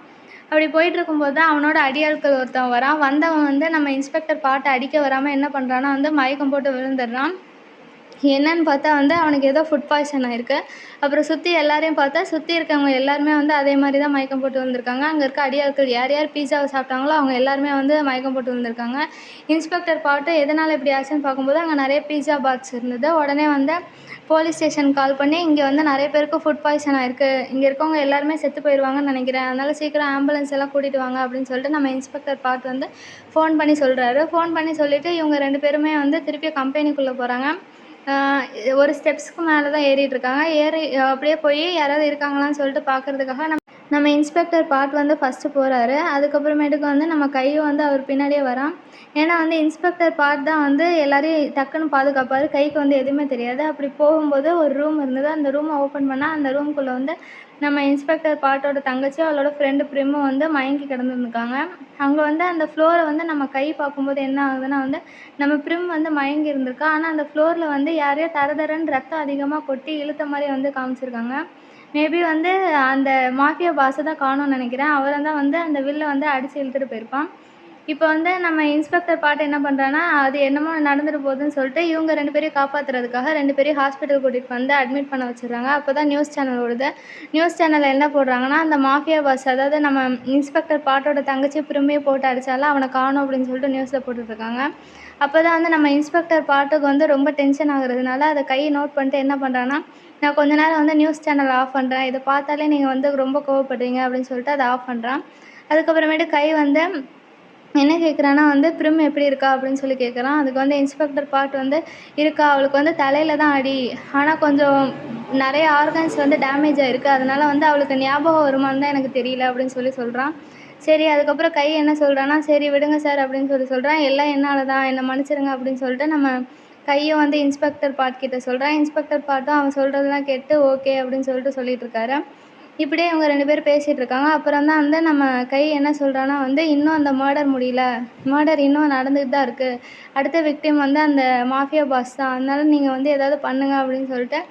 அப்படி போயிட்டு இருக்கும்போது தான் அவனோட அடியாட்கள் ஒருத்தன் வரான். வந்தவன் வந்து நம்ம இன்ஸ்பெக்டர் பாட்டை அடிக்க வராமல் என்ன பண்ணுறான்னா வந்து மயக்கம் போட்டு விழுந்துடுறான். என்னன்னு பார்த்தா வந்து அவனுக்கு ஏதோ ஃபுட் பாய்சன் ஆயிருக்கு. அப்புறம் சுற்றி எல்லாரையும் பார்த்தா சுற்றி இருக்கவங்க எல்லாருமே வந்து அதே மாதிரி தான் மயக்கம் போட்டு விழுந்திருக்காங்க. அங்கே இருக்க அடியாட்கள் யார் யார் பீஸாவை சாப்பிட்டாங்களோ அவங்க எல்லாருமே வந்து மயக்கம் போட்டு விழுந்திருக்காங்க. இன்ஸ்பெக்டர் பாட்டு எதனால் இப்படி ஆச்சுன்னு பார்க்கும்போது அங்கே நிறைய பீஸா பாக்ஸ் இருந்தது. உடனே வந்து போலீஸ் ஸ்டேஷன் கால் பண்ணி இங்கே வந்து நிறைய பேருக்கு ஃபுட் பாய்சன் ஆயிருக்கு, இங்கே இருக்கவங்க எல்லாருமே செத்து போயிடுவாங்கன்னு நினைக்கிறேன், அதனால் சீக்கிரம் ஆம்புலன்ஸ் எல்லாம் கூட்டிகிட்டு வாங்க அப்படின்னு சொல்லிட்டு நம்ம இன்ஸ்பெக்டர் பாட்டு வந்து ஃபோன் பண்ணி சொல்கிறாரு. ஃபோன் பண்ணி சொல்லிவிட்டு இவங்க 2 பேருமே வந்து திருப்பி கம்பெனிக்குள்ளே போகிறாங்க. ஒரு ஸ்டெப்ஸ்க்கு மேலே தான் ஏறிட்டுருக்காங்க. ஏறி அப்படியே போய் யாராவது இருக்காங்களான்னு சொல்லிட்டு பார்க்குறதுக்காக நம்ம இன்ஸ்பெக்டர் பாட் வந்து ஃபஸ்ட்டு போகிறாரு. அதுக்கப்புறமேட்டுக்கு வந்து நம்ம கையும் வந்து அவர் பின்னாடியே வரான். ஏன்னா வந்து இன்ஸ்பெக்டர் பாட் தான் வந்து எல்லாரையும் டக்குன்னு பாதுகாப்பார், கைக்கு வந்து எதுவுமே தெரியாது. அப்படி போகும்போது ஒரு ரூம் இருந்தது. அந்த ரூமை ஓப்பன் பண்ணால் அந்த ரூம்குள்ளே வந்து நம்ம இன்ஸ்பெக்டர் பாட்டோட தங்கச்சி அவளோட ஃப்ரெண்டு பிரிமும் வந்து மயங்கி கிடந்துருந்துருக்காங்க. அங்கே வந்து அந்த ஃப்ளோரை வந்து நம்ம கை பார்க்கும்போது என்ன ஆகுதுன்னா வந்து நம்ம பிரிம் வந்து மயங்கி இருந்திருக்கா. ஆனால் அந்த ஃப்ளோரில் வந்து யாரையோ தர தரன்னு ரத்தம் அதிகமாக கொட்டி இழுத்த மாதிரி வந்து காமிச்சிருக்காங்க. மேபி வந்து அந்த மாஃபியா பாஸை தான் காணோம்னு நினைக்கிறேன். அவரை தான் வந்து அந்த வில்லை வந்து அடித்து இழுத்துட்டு போயிருப்பான். இப்போ வந்து நம்ம இன்ஸ்பெக்டர் பாட்டு என்ன பண்ணுறான்னா, அது என்னமோ நடந்துட்டு போகுதுன்னு சொல்லிட்டு இவங்க 2 பேரையும் காப்பாற்றுறதுக்காக 2 பேரையும் ஹாஸ்பிட்டல் கூட்டிகிட்டு வந்து அட்மிட் பண்ண வச்சுடுறாங்க. அப்போ தான் நியூஸ் சேனல் ஓடுது. நியூஸ் சேனலில் என்ன போடுறாங்கன்னா, அந்த மாஃபியா பாஸ் அதாவது நம்ம இன்ஸ்பெக்டர் பாட்டோட தங்கச்சி பிரிமையை போட்டு அடித்தாலும் அவனை காணோம் அப்படின்னு சொல்லிட்டு நியூஸில் போட்டுட்ருக்காங்க. அப்போ தான் வந்து நம்ம இன்ஸ்பெக்டர் பாட்டுக்கு வந்து ரொம்ப டென்ஷன் ஆகுறதுனால அதை கையை நோட் பண்ணிட்டு என்ன பண்ணுறான்னா, நான் கொஞ்ச நேரம் வந்து நியூஸ் சேனல் ஆஃப் பண்ணுறேன், இதை பார்த்தாலே நீங்கள் வந்து ரொம்ப கோவப்படுறீங்க அப்படின்னு சொல்லிட்டு அதை ஆஃப் பண்ணுறான். அதுக்கப்புறமேட்டு கை வந்து என்ன கேட்குறான்னா வந்து பிரிம் எப்படி இருக்கா அப்படின்னு சொல்லி கேட்குறான். அதுக்கு வந்து இன்ஸ்பெக்டர் பாட் வந்து இருக்கா, அவளுக்கு வந்து தலையில் தான் அடி, ஆனால் கொஞ்சம் நிறைய ஆர்கன்ஸ் வந்து டேமேஜ் ஆகிருக்கு, அதனால் வந்து அவளுக்கு ஞாபகம் வருமானு தான் எனக்கு தெரியல அப்படின்னு சொல்லி சொல்கிறான். சரி, அதுக்கப்புறம் கை என்ன சொல்கிறான்னா, சரி விடுங்க சார் அப்படின்னு சொல்லி சொல்கிறான். எல்லாம் என்னால் தான், என்னை மன்னிச்சிருங்க அப்படின்னு சொல்லிட்டு நம்ம கையும் வந்து இன்ஸ்பெக்டர் பாட் கிட்ட சொல்கிறான். இன்ஸ்பெக்டர் பாட்டும் அவன் சொல்கிறதெல்லாம் கேட்டு ஓகே அப்படின்னு சொல்லிட்டு சொல்லிட்டு இருக்காரு. இப்படியே இவங்க 2 பேரும் பேசிகிட்டு இருக்காங்க. அப்புறம் தான் வந்து நம்ம கை என்ன சொல்கிறான்னா வந்து இன்னும் அந்த மர்டர் முடியல, மர்டர் இன்னும் நடந்துகிட்டு தான் இருக்குது, அடுத்த விக்டிம் வந்து அந்த மாஃபியா பாஸ் தான், அதனால நீங்கள் வந்து ஏதாவது பண்ணுங்க அப்படின்னு சொல்லிட்டு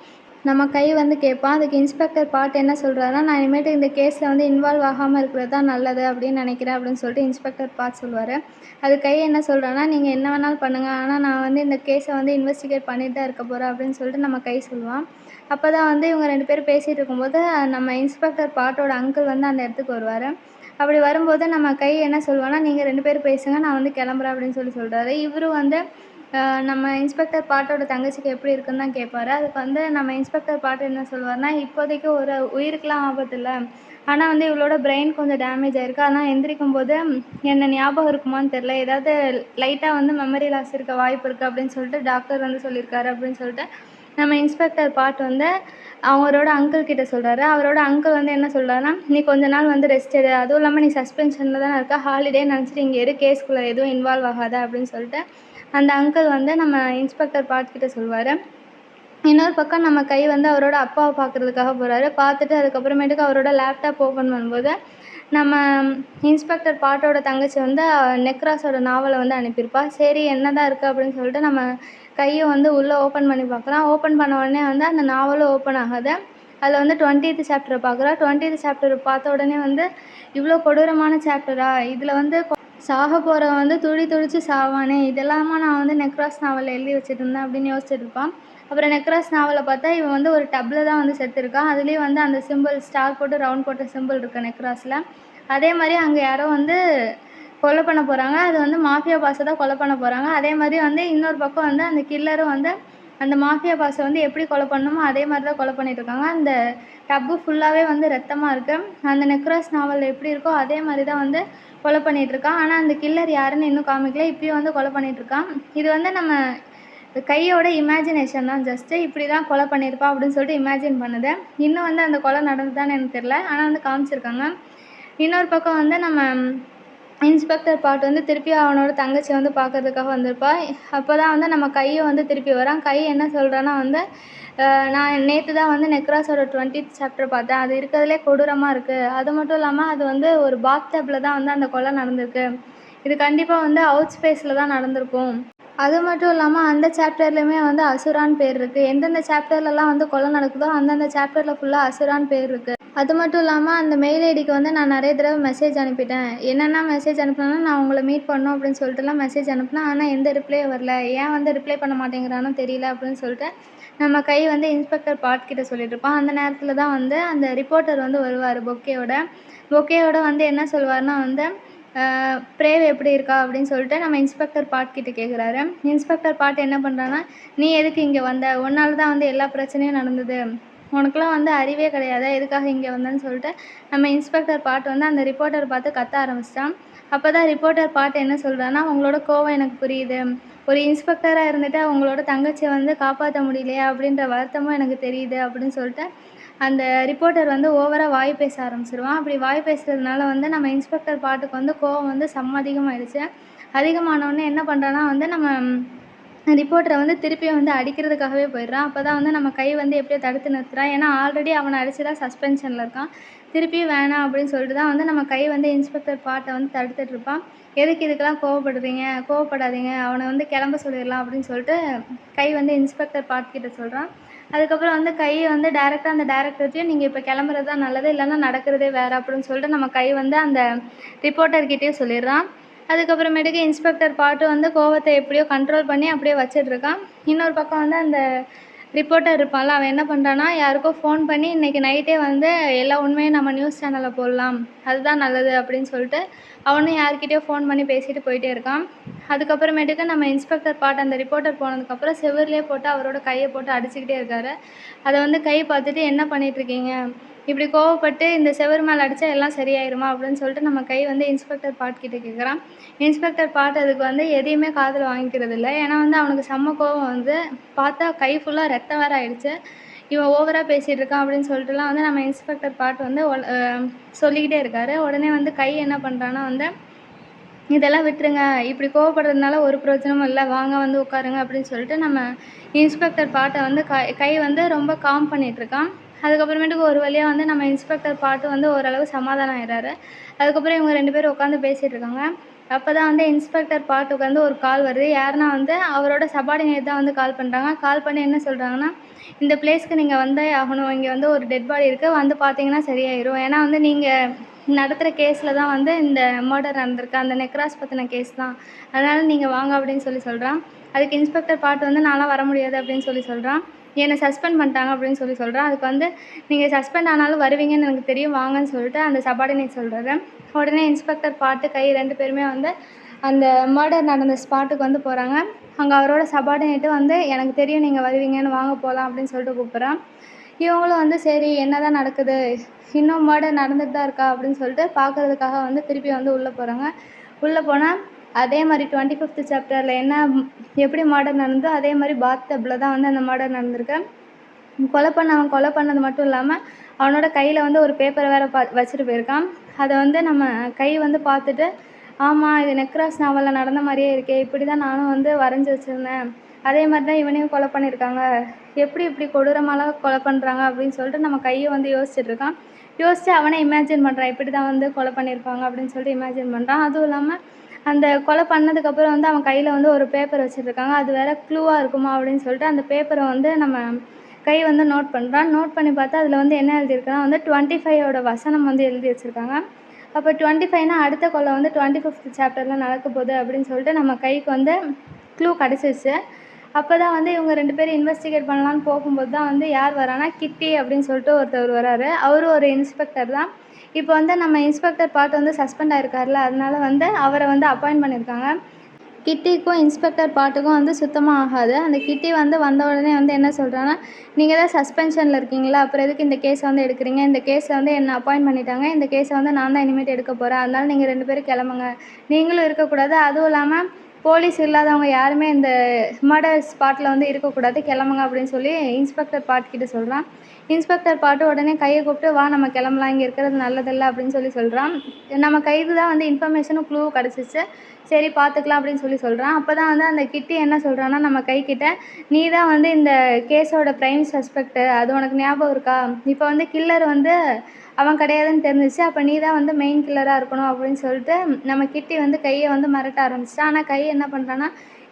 நம்ம கை வந்து கேட்பான். அதுக்கு இன்ஸ்பெக்டர் பாட் என்ன சொல்கிறாருன்னா, நான் இனிமேட்டு இந்த கேஸில் வந்து இன்வால்வ் ஆகாமல் இருக்கிறது தான் நல்லது அப்படின்னு நினைக்கிறேன் அப்படின்னு சொல்லிட்டு இன்ஸ்பெக்டர் பாட் சொல்லுவார். அது கை என்ன சொல்கிறான்னா, நீங்கள் என்ன வேணாலும் பண்ணுங்கள், ஆனால் நான் வந்து இந்த கேஸை வந்து இன்வெஸ்டிகேட் பண்ணிட்டு தான் இருக்க போகிறேன் அப்படின்னு சொல்லிட்டு நம்ம கை சொல்லுவான். அப்போ தான் வந்து இவங்க 2 பேரும் பேசிகிட்டு இருக்கும்போது நம்ம இன்ஸ்பெக்டர் பாட்டோட அங்கிள் வந்து அந்த இடத்துக்கு வருவார். அப்படி வரும்போது நம்ம கை என்ன சொல்லுவான்னா, நீங்கள் 2 பேரும் பேசுங்க, நான் வந்து கிளம்புறேன் அப்படின்னு சொல்லி சொல்கிறாரு. இவரும் வந்து நம்ம இன்ஸ்பெக்டர் பாட்டோட தங்கச்சிக்கு எப்படி இருக்குன்னு தான் கேட்பாரு. அதுக்கு வந்து நம்ம இன்ஸ்பெக்டர் பாட்டு என்ன சொல்லுவார்னா, இப்போதைக்கு ஒரு உயிருக்கெலாம் ஆபத்து இல்லை, ஆனால் வந்து இவளோட பிரெயின் கொஞ்சம் டேமேஜ் ஆகிருக்கு, ஆனால் எந்திரிக்கும்போது என்ன ஞாபகம் இருக்குமான்னு தெரில, ஏதாவது லைட்டாக வந்து மெமரி லாஸ் இருக்க வாய்ப்பு இருக்குது அப்படின்னு சொல்லிட்டு டாக்டர் வந்து சொல்லியிருக்காரு அப்படின்னு சொல்லிட்டு நம்ம இன்ஸ்பெக்டர் பாட் வந்து அவரோட அங்கிள் கிட்ட சொல்கிறாரு. அவரோட அங்கிள் வந்து என்ன சொல்கிறாருன்னா, நீ கொஞ்ச நாள் வந்து ரெஸ்ட் எடு, அதுவும் இல்லாமல் நீ சஸ்பென்ஷனில் தானே இருக்க, ஹாலிடே நினச்சிட்டு இங்கே இரு, கேஸ்குள்ளே எதுவும் இன்வால்வ் ஆகாத அப்படின்னு சொல்லிட்டு அந்த அங்கிள் வந்து நம்ம இன்ஸ்பெக்டர் பாட் கிட்ட சொல்வார். இன்னொரு பக்கம் நம்ம கை வந்து அவரோட அப்பாவை பார்க்குறதுக்காக போகிறாரு. பார்த்துட்டு அதுக்கப்புறமேட்டுக்கு அவரோட லேப்டாப் ஓப்பன் பண்ணும்போது நம்ம இன்ஸ்பெக்டர் பாட்டோட தங்கச்சி வந்து நெக்ராஸோட நாவலை வந்து அனுப்பியிருப்பா. சரி என்ன தான் இருக்குது அப்படின்னு சொல்லிட்டு நம்ம கையை வந்து உள்ளே ஓப்பன் பண்ணி பார்க்குறான். ஓப்பன் பண்ண உடனே வந்து அந்த நாவலும் ஓப்பன் ஆகாது. அதில் வந்து 20th சாப்டரை பார்க்குறா. 20th சாப்டர் பார்த்த உடனே வந்து இவ்வளோ கொடூரமான சாப்டரா, இதில் வந்து சாக போகிறவன் வந்து துடி துடிச்சு சாவானே, இதெல்லாமா நான் வந்து நெக்ராஸ் நாவலில் எழுதி வச்சுட்டு இருந்தேன் அப்படின்னு யோசிச்சுட்டு இருப்பான். அப்புறம் நெக்ராஸ் நாவலை பார்த்தா இவன் வந்து ஒரு டப்பில் தான் வந்து செத்துருக்கான். அதுலேயும் வந்து அந்த சிம்பிள் ஸ்டார் போட்டு ரவுண்ட் போட்ட சிம்பிள் இருக்குது நெக்ராஸில். அதே மாதிரி அங்கே யாரோ வந்து கொலை பண்ண போகிறாங்க, அது வந்து மாஃபியா பாஸை தான் கொலை பண்ண போகிறாங்க. அதே மாதிரி வந்து இன்னொரு பக்கம் வந்து அந்த கில்லரும் வந்து அந்த மாஃபியா பாஸை வந்து எப்படி கொலை பண்ணணுமோ அதே மாதிரி தான் கொலை பண்ணிகிட்ருக்காங்க. அந்த டப்பு ஃபுல்லாகவே வந்து ரத்தமாக இருக்குது. அந்த நெக்ராஸ் நாவலில் எப்படி இருக்கோ அதே மாதிரி தான் வந்து கொலை பண்ணிகிட்ருக்கான். ஆனால் அந்த கில்லர் யாருன்னு இன்னும் காமிக்கல. இப்பயும் வந்து கொலை பண்ணிகிட்ருக்கான். இது வந்து நம்ம கையோட இமேஜினேஷன் தான். ஜஸ்ட்டு இப்படி தான் கொலை பண்ணியிருப்பா அப்படின்னு சொல்லிட்டு இமேஜின் பண்ணுது. இன்னும் வந்து அந்த கொலை நடந்துதான்னு எனக்கு தெரியல. ஆனால் வந்து காமிச்சிருக்காங்க. இன்னொரு பக்கம் வந்து நம்ம இன்ஸ்பெக்டர் பாட் வந்து திருப்பி அவனோட தங்கச்சி வந்து பார்க்கறதுக்காக வந்திருப்பா. அப்போ தான் வந்து நம்ம கையும் வந்து திருப்பி வரான். கை என்ன சொல்கிறான்னா வந்து நான் நேற்று தான் வந்து நெக்ராஸோட 20th சாப்டர் பார்த்தேன். அது இருக்கிறதுலே கொடூரமாக இருக்குது. அது மட்டும் இல்லாமல் அது வந்து ஒரு பாத் டப்பில் தான் வந்து அந்த கொலை நடந்திருக்கு. இது கண்டிப்பாக வந்து அவுட் ஸ்பேஸில் தான் நடந்திருக்கும். அது மட்டும் இல்லாமல் அந்த சாப்டர்லேயுமே வந்து அசுரான்னு பேர் இருக்குது. எந்தெந்த சாப்டர்லலாம் வந்து கொலை நடக்குதோ அந்தந்த சாப்டரில் ஃபுல்லாக அசுரான்னு பேர் இருக்குது. அது மட்டும் இல்லாமல் அந்த மெயில் ஐடிக்கு வந்து நான் நிறைய தடவை மெசேஜ் அனுப்பிட்டேன். என்னென்ன மெசேஜ் அனுப்புனேன்னா, நான் உங்களை மீட் பண்ணணும் அப்படின்னு சொல்லிட்டுலாம் மெசேஜ் அனுப்புனேன். ஆனால் எந்த ரிப்ளையும் வரல. ஏன் வந்து ரிப்ளை பண்ண மாட்டேங்கிறானோ தெரியல அப்படின்னு சொல்லிட்டு நம்ம கை வந்து இன்ஸ்பெக்டர் பாட் கிட்ட சொல்லிட்டுருப்பான். அந்த நேரத்தில் தான் வந்து அந்த ரிப்போர்ட்டர் வந்து வருவார் பொக்கேயோட வந்து என்ன சொல்லுவார்னா வந்து பிரேவ் எப்படி இருக்கா அப்படின்னு சொல்லிட்டு நம்ம இன்ஸ்பெக்டர் பாட் கிட்ட கேட்குறாரு. இன்ஸ்பெக்டர் பாட் என்ன பண்ணுறான்னா, நீ எதுக்கு இங்கே வந்த? உன்னால தான் வந்து எல்லா பிரச்சனையும் நடந்தது. உனக்குலாம் வந்து அறிவே கிடையாதா? எதுக்காக இங்கே வந்தேன்னு சொல்லிட்டு நம்ம இன்ஸ்பெக்டர் பாட் வந்து அந்த ரிப்போர்ட்டர் பார்த்து கத்த ஆரம்பிச்சிட்டான். அப்போ தான் ரிப்போர்ட்டர் பாட் என்ன சொல்கிறான்னா, உங்களோட கோவம் எனக்கு புரியுது. ஒரு இன்ஸ்பெக்டராக இருந்துட்டு உங்களோட தங்கச்சியை வந்து காப்பாற்ற முடியலையா அப்படின்ற வருத்தமும் எனக்கு தெரியுது அப்படின்னு சொல்லிட்டு அந்த ரிப்போர்ட்டர் வந்து ஓவராக வாய் பேச ஆரம்பிச்சிருவான். அப்படி வாய் பேசுகிறதுனால வந்து நம்ம இன்ஸ்பெக்டர் பாட்டுக்கு வந்து கோவம் வந்து அதிகமாகிடுச்சு. அதிகமானோடனே என்ன பண்ணுறான்னா வந்து நம்ம ரிப்போர்ட்டரை வந்து திருப்பியும் வந்து அடிக்கிறதுக்காகவே போயிடுறான். அப்போ தான் வந்து நம்ம கை வந்து எப்படியோ தடுத்து நிறுத்துறான். ஏன்னா ஆல்ரெடி அவனை அடிச்சு தான் சஸ்பென்ஷனில் இருக்கான். திருப்பியும் வேணாம் அப்படின்னு சொல்லிட்டு தான் வந்து நம்ம கை வந்து இன்ஸ்பெக்டர் பாட்டை வந்து தடுத்துட்ருப்பான். எதுக்கு இதுக்கெல்லாம் கோவப்படுறீங்க? கோவப்படாதீங்க. அவனை வந்து கிளம்ப சொல்லிடலாம் அப்படின்னு சொல்லிட்டு கை வந்து இன்ஸ்பெக்டர் பாட் கிட்ட சொல்கிறான். அதுக்கப்புறம் வந்து கை வந்து டேரெக்டாக அந்த டேரக்டர்கிட்டையும் நீங்கள் இப்போ கிளம்புறது தான் நல்லது, இல்லைன்னா நடக்கிறதே வேறு அப்படின்னு சொல்லிட்டு நம்ம கை வந்து அந்த ரிப்போர்ட்டர்கிட்டையும் சொல்லிடுறான். அதுக்கப்புறமேட்டுக்கு இன்ஸ்பெக்டர் பாட்டு வந்து கோவத்தை எப்படியோ கண்ட்ரோல் பண்ணி அப்படியே வச்சிட்ருக்கான். இன்னொரு பக்கம் வந்து அந்த ரிப்போர்ட்டர் இருப்பான்ல, அவன் என்ன பண்ணுறான்னா, யாருக்கோ ஃபோன் பண்ணி இன்றைக்கி நைட்டே வந்து எல்லா உண்மையும் நம்ம நியூஸ் சேனலில் போடலாம், அதுதான் நல்லது அப்படின்னு சொல்லிட்டு அவனும் யார்கிட்டயோ ஃபோன் பண்ணி பேசிட்டு போயிட்டே இருக்கான். அதுக்கப்புறமேட்டுக்கு நம்ம இன்ஸ்பெக்டர் பாட் அந்த ரிப்போர்ட்டர் போனதுக்கப்புறம் செவுர்லேயே போட்டு அவரோட கையை போட்டு அடிச்சுக்கிட்டே இருக்காரு. அதை வந்து கை பார்த்துட்டு என்ன பண்ணிகிட்ருக்கீங்க? இப்படி கோவப்பட்டு இந்த செவுரு மேலே அடித்தா எல்லாம் சரியாயிருமா அப்படின்னு சொல்லிட்டு நம்ம கை வந்து இன்ஸ்பெக்டர் பாட் கிட்ட கேட்குறான். இன்ஸ்பெக்டர் பாட் அதுக்கு வந்து எதையுமே காதில் வாங்கிக்கிறது இல்லை. ஏன்னா வந்து அவனுக்கு செம்ம கோவம் வந்து பார்த்தா கை ஃபுல்லாக ரத்தம் வேறு ஆயிடுச்சு. இவன் ஓவராக பேசிகிட்டு இருக்கான் அப்படின்னு சொல்லிட்டுலாம் வந்து நம்ம இன்ஸ்பெக்டர் பாட் வந்து சொல்லிக்கிட்டே இருக்காரு. உடனே வந்து கை என்ன பண்ணுறான்னா வந்து, இதெல்லாம் விட்டுருங்க, இப்படி கோவப்படுறதுனால ஒரு பிரயோஜனமும் இல்லை, வாங்க வந்து உட்காருங்க அப்படின்னு சொல்லிட்டு நம்ம இன்ஸ்பெக்டர் பாட்டை வந்து கை வந்து ரொம்ப காம் பண்ணிகிட்ருக்கான். அதுக்கப்புறமேட்டுக்கு ஒரு வழியாக வந்து நம்ம இன்ஸ்பெக்டர் பாட்டு வந்து ஓரளவு சமாதானம் ஆயிடுறாரு. அதுக்கப்புறம் இவங்க 2 பேரும் உட்காந்து பேசிகிட்டு இருக்காங்க. அப்போ தான் வந்து இன்ஸ்பெக்டர் பாட்டுக்கு வந்து ஒரு கால் வருது. யாருன்னா வந்து அவரோட சபார்டினேட் தான் வந்து கால் பண்ணுறாங்க. கால் பண்ணி என்ன சொல்கிறாங்கன்னா, இந்த பிளேஸ்க்கு நீங்கள் வந்தே ஆகணும், இங்கே வந்து ஒரு டெட் பாடி இருக்குது, வந்து பார்த்தீங்கன்னா சரியாயிரும். ஏன்னா வந்து நீங்கள் நடத்துகிற கேஸில் தான் வந்து இந்த மர்டர் நடந்திருக்கு, அந்த நெக்ராஸ் பற்றின கேஸ் தான், அதனால் நீங்கள் வாங்க அப்படின்னு சொல்கிறான். அதுக்கு இன்ஸ்பெக்டர் பாட்டு வந்து நான்லாம் வர முடியாது அப்படின்னு சொல்கிறான். என்னை சஸ்பெண்ட் பண்ணிட்டாங்க அப்படின்னு சொல்கிறான். அதுக்கு வந்து நீங்கள் சஸ்பெண்ட் ஆனாலும் வருவீங்கன்னு எனக்கு தெரியும், வாங்கன்னு சொல்லிட்டு அந்த சபார்டினேட் சொல்கிறாரு. உடனே இன்ஸ்பெக்டர் பாட்டு கை 2 பேருமே வந்து அந்த மர்டர் நடந்த ஸ்பாட்டுக்கு வந்து போகிறாங்க. அங்கே அவரோட சபார்டினேட்டு வந்து எனக்கு தெரியும் நீங்கள் வருவீங்கன்னு, வாங்க போகலாம் அப்படின்னு சொல்லிட்டு கூப்பிட்றான். இவங்களும் வந்து சரி என்ன தான் நடக்குது, இன்னும் மர்டர் நடந்துட்டு தான் இருக்கா அப்படின்னு சொல்லிட்டு பார்க்குறதுக்காக வந்து திருப்பி வந்து உள்ளே போகிறாங்க. உள்ளே போனால் அதே மாதிரி 25th சாப்டரில் என்ன எப்படி மர்டர் நடந்ததோ அதே மாதிரி பாத் டப்பில் தான் வந்து அந்த மர்டர் நடந்திருக்கு. அவன் கொலை பண்ணது மட்டும் இல்லாமல் அவனோட கையில் வந்து ஒரு பேப்பரை வேறு வச்சுட்டு போயிருக்கான். அதை வந்து நம்ம கை வந்து பார்த்துட்டு, ஆமாம் இது நெக்ராஸ் நாவலில் நடந்த மாதிரியே இருக்கே, இப்படி தான் நானும் வந்து வரைஞ்சி வச்சுருந்தேன், அதே மாதிரி தான் இவனையும் கொலை பண்ணியிருக்காங்க, எப்படி இப்படி கொடூரமாலாம் கொலை பண்ணுறாங்க அப்படின்னு சொல்லிட்டு நம்ம கையை வந்து யோசிச்சுட்ருக்கான். யோசித்து அவனே இமேஜின் பண்ணுறான், இப்படி தான் வந்து கொலை பண்ணியிருப்பாங்க அப்படின்னு சொல்லிட்டு இமேஜின் பண்ணுறான். அதுவும் இல்லாமல் அந்த கொலை பண்ணதுக்கப்புறம் வந்து அவன் கையில் வந்து ஒரு பேப்பர் வச்சுட்ருக்காங்க, அது வேறு க்ளூவாக இருக்குமா அப்படின்னு சொல்லிட்டு அந்த பேப்பரை வந்து நம்ம கை வந்து நோட் பண்ணுறான். நோட் பண்ணி பார்த்தா அதில் வந்து என்ன எழுதியிருக்குன்னா வந்து 25ஓட வசனம் வந்து எழுதி வச்சுருக்காங்க. அப்போ 25னா அடுத்த கொலை வந்து 25th சாப்டரில் நடக்க போகுது அப்படின்னு சொல்லிட்டு நம்ம கைக்கு வந்து க்ளூ கிடச்சிருச்சு. அப்போ தான் வந்து இவங்க 2 பேரும் இன்வெஸ்டிகேட் பண்ணலான்னு போகும்போது தான் வந்து யார் வரானா, கிட்டி அப்படின்னு சொல்லிட்டு ஒருத்தர் வராரு. அவரும் ஒரு இன்ஸ்பெக்டர் தான். இப்போ வந்து நம்ம இன்ஸ்பெக்டர் பாட்டு வந்து சஸ்பெண்ட் ஆகிருக்காருல, அதனால வந்து அவரை வந்து அப்பாயிண்ட் பண்ணியிருக்காங்க. கிட்டிக்கும் இன்ஸ்பெக்டர் பாட்டுக்கும் வந்து சுத்தமாக ஆகாது. அந்த கிட்டி வந்து வந்த உடனே வந்து என்ன சொல்கிறான்னா, நீங்கள் தான் சஸ்பென்ஷனில் இருக்கீங்களா, அப்புறம் எதுக்கு இந்த கேஸை வந்து எடுக்கிறீங்க, இந்த கேஸை வந்து என்ன அப்பாயிண்ட் பண்ணிட்டாங்க, இந்த கேஸை வந்து நான் தான் இனிமேட்டு எடுக்க போகிறேன், அதனால நீங்கள் 2 பேரும் கிளம்புங்க, நீங்களும் இருக்கக்கூடாது, அதுவும் இல்லாமல் போலீஸ் இல்லாதவங்க யாருமே இந்த மர்டர் ஸ்பாட்டில் வந்து இருக்கக்கூடாது, கிளம்புங்க அப்படின்னு சொல்லி இன்ஸ்பெக்டர் பாட்டுக்கிட்ட சொல்கிறான். இன்ஸ்பெக்டர் பாட்டு உடனே கையை கூப்பிட்டு வா நம்ம கிளம்பலாம், இங்கே இருக்கிறது நல்லதில்லை அப்படின்னு சொல்லி சொல்கிறான். நம்ம கைது தான் வந்து இன்ஃபர்மேஷனும் க்ளூ கிடச்சிச்சு, சரி பார்த்துக்கலாம் அப்படின்னு சொல்லி சொல்கிறான். அப்போ தான் வந்து அந்த கிட்டி என்ன சொல்கிறான்னா, நம்ம கைக்கிட்ட நீ தான் வந்து இந்த கேஸோட ப்ரைம் சஸ்பெக்ட்டு, அது உனக்கு ஞாபகம் இருக்கா, இப்போ வந்து கில்லர் வந்து அவன் கிடையாதுன்னு தெரிஞ்சிச்சு, அப்போ நீ தான் வந்து மெயின் கில்லராக இருக்கணும் அப்படின்னு சொல்லிட்டு நம்ம கிட்டி வந்து கையை வந்து மிரட்ட ஆரம்பிச்சிட்டான். ஆனால் கை என்ன பண்ணுறான்னா,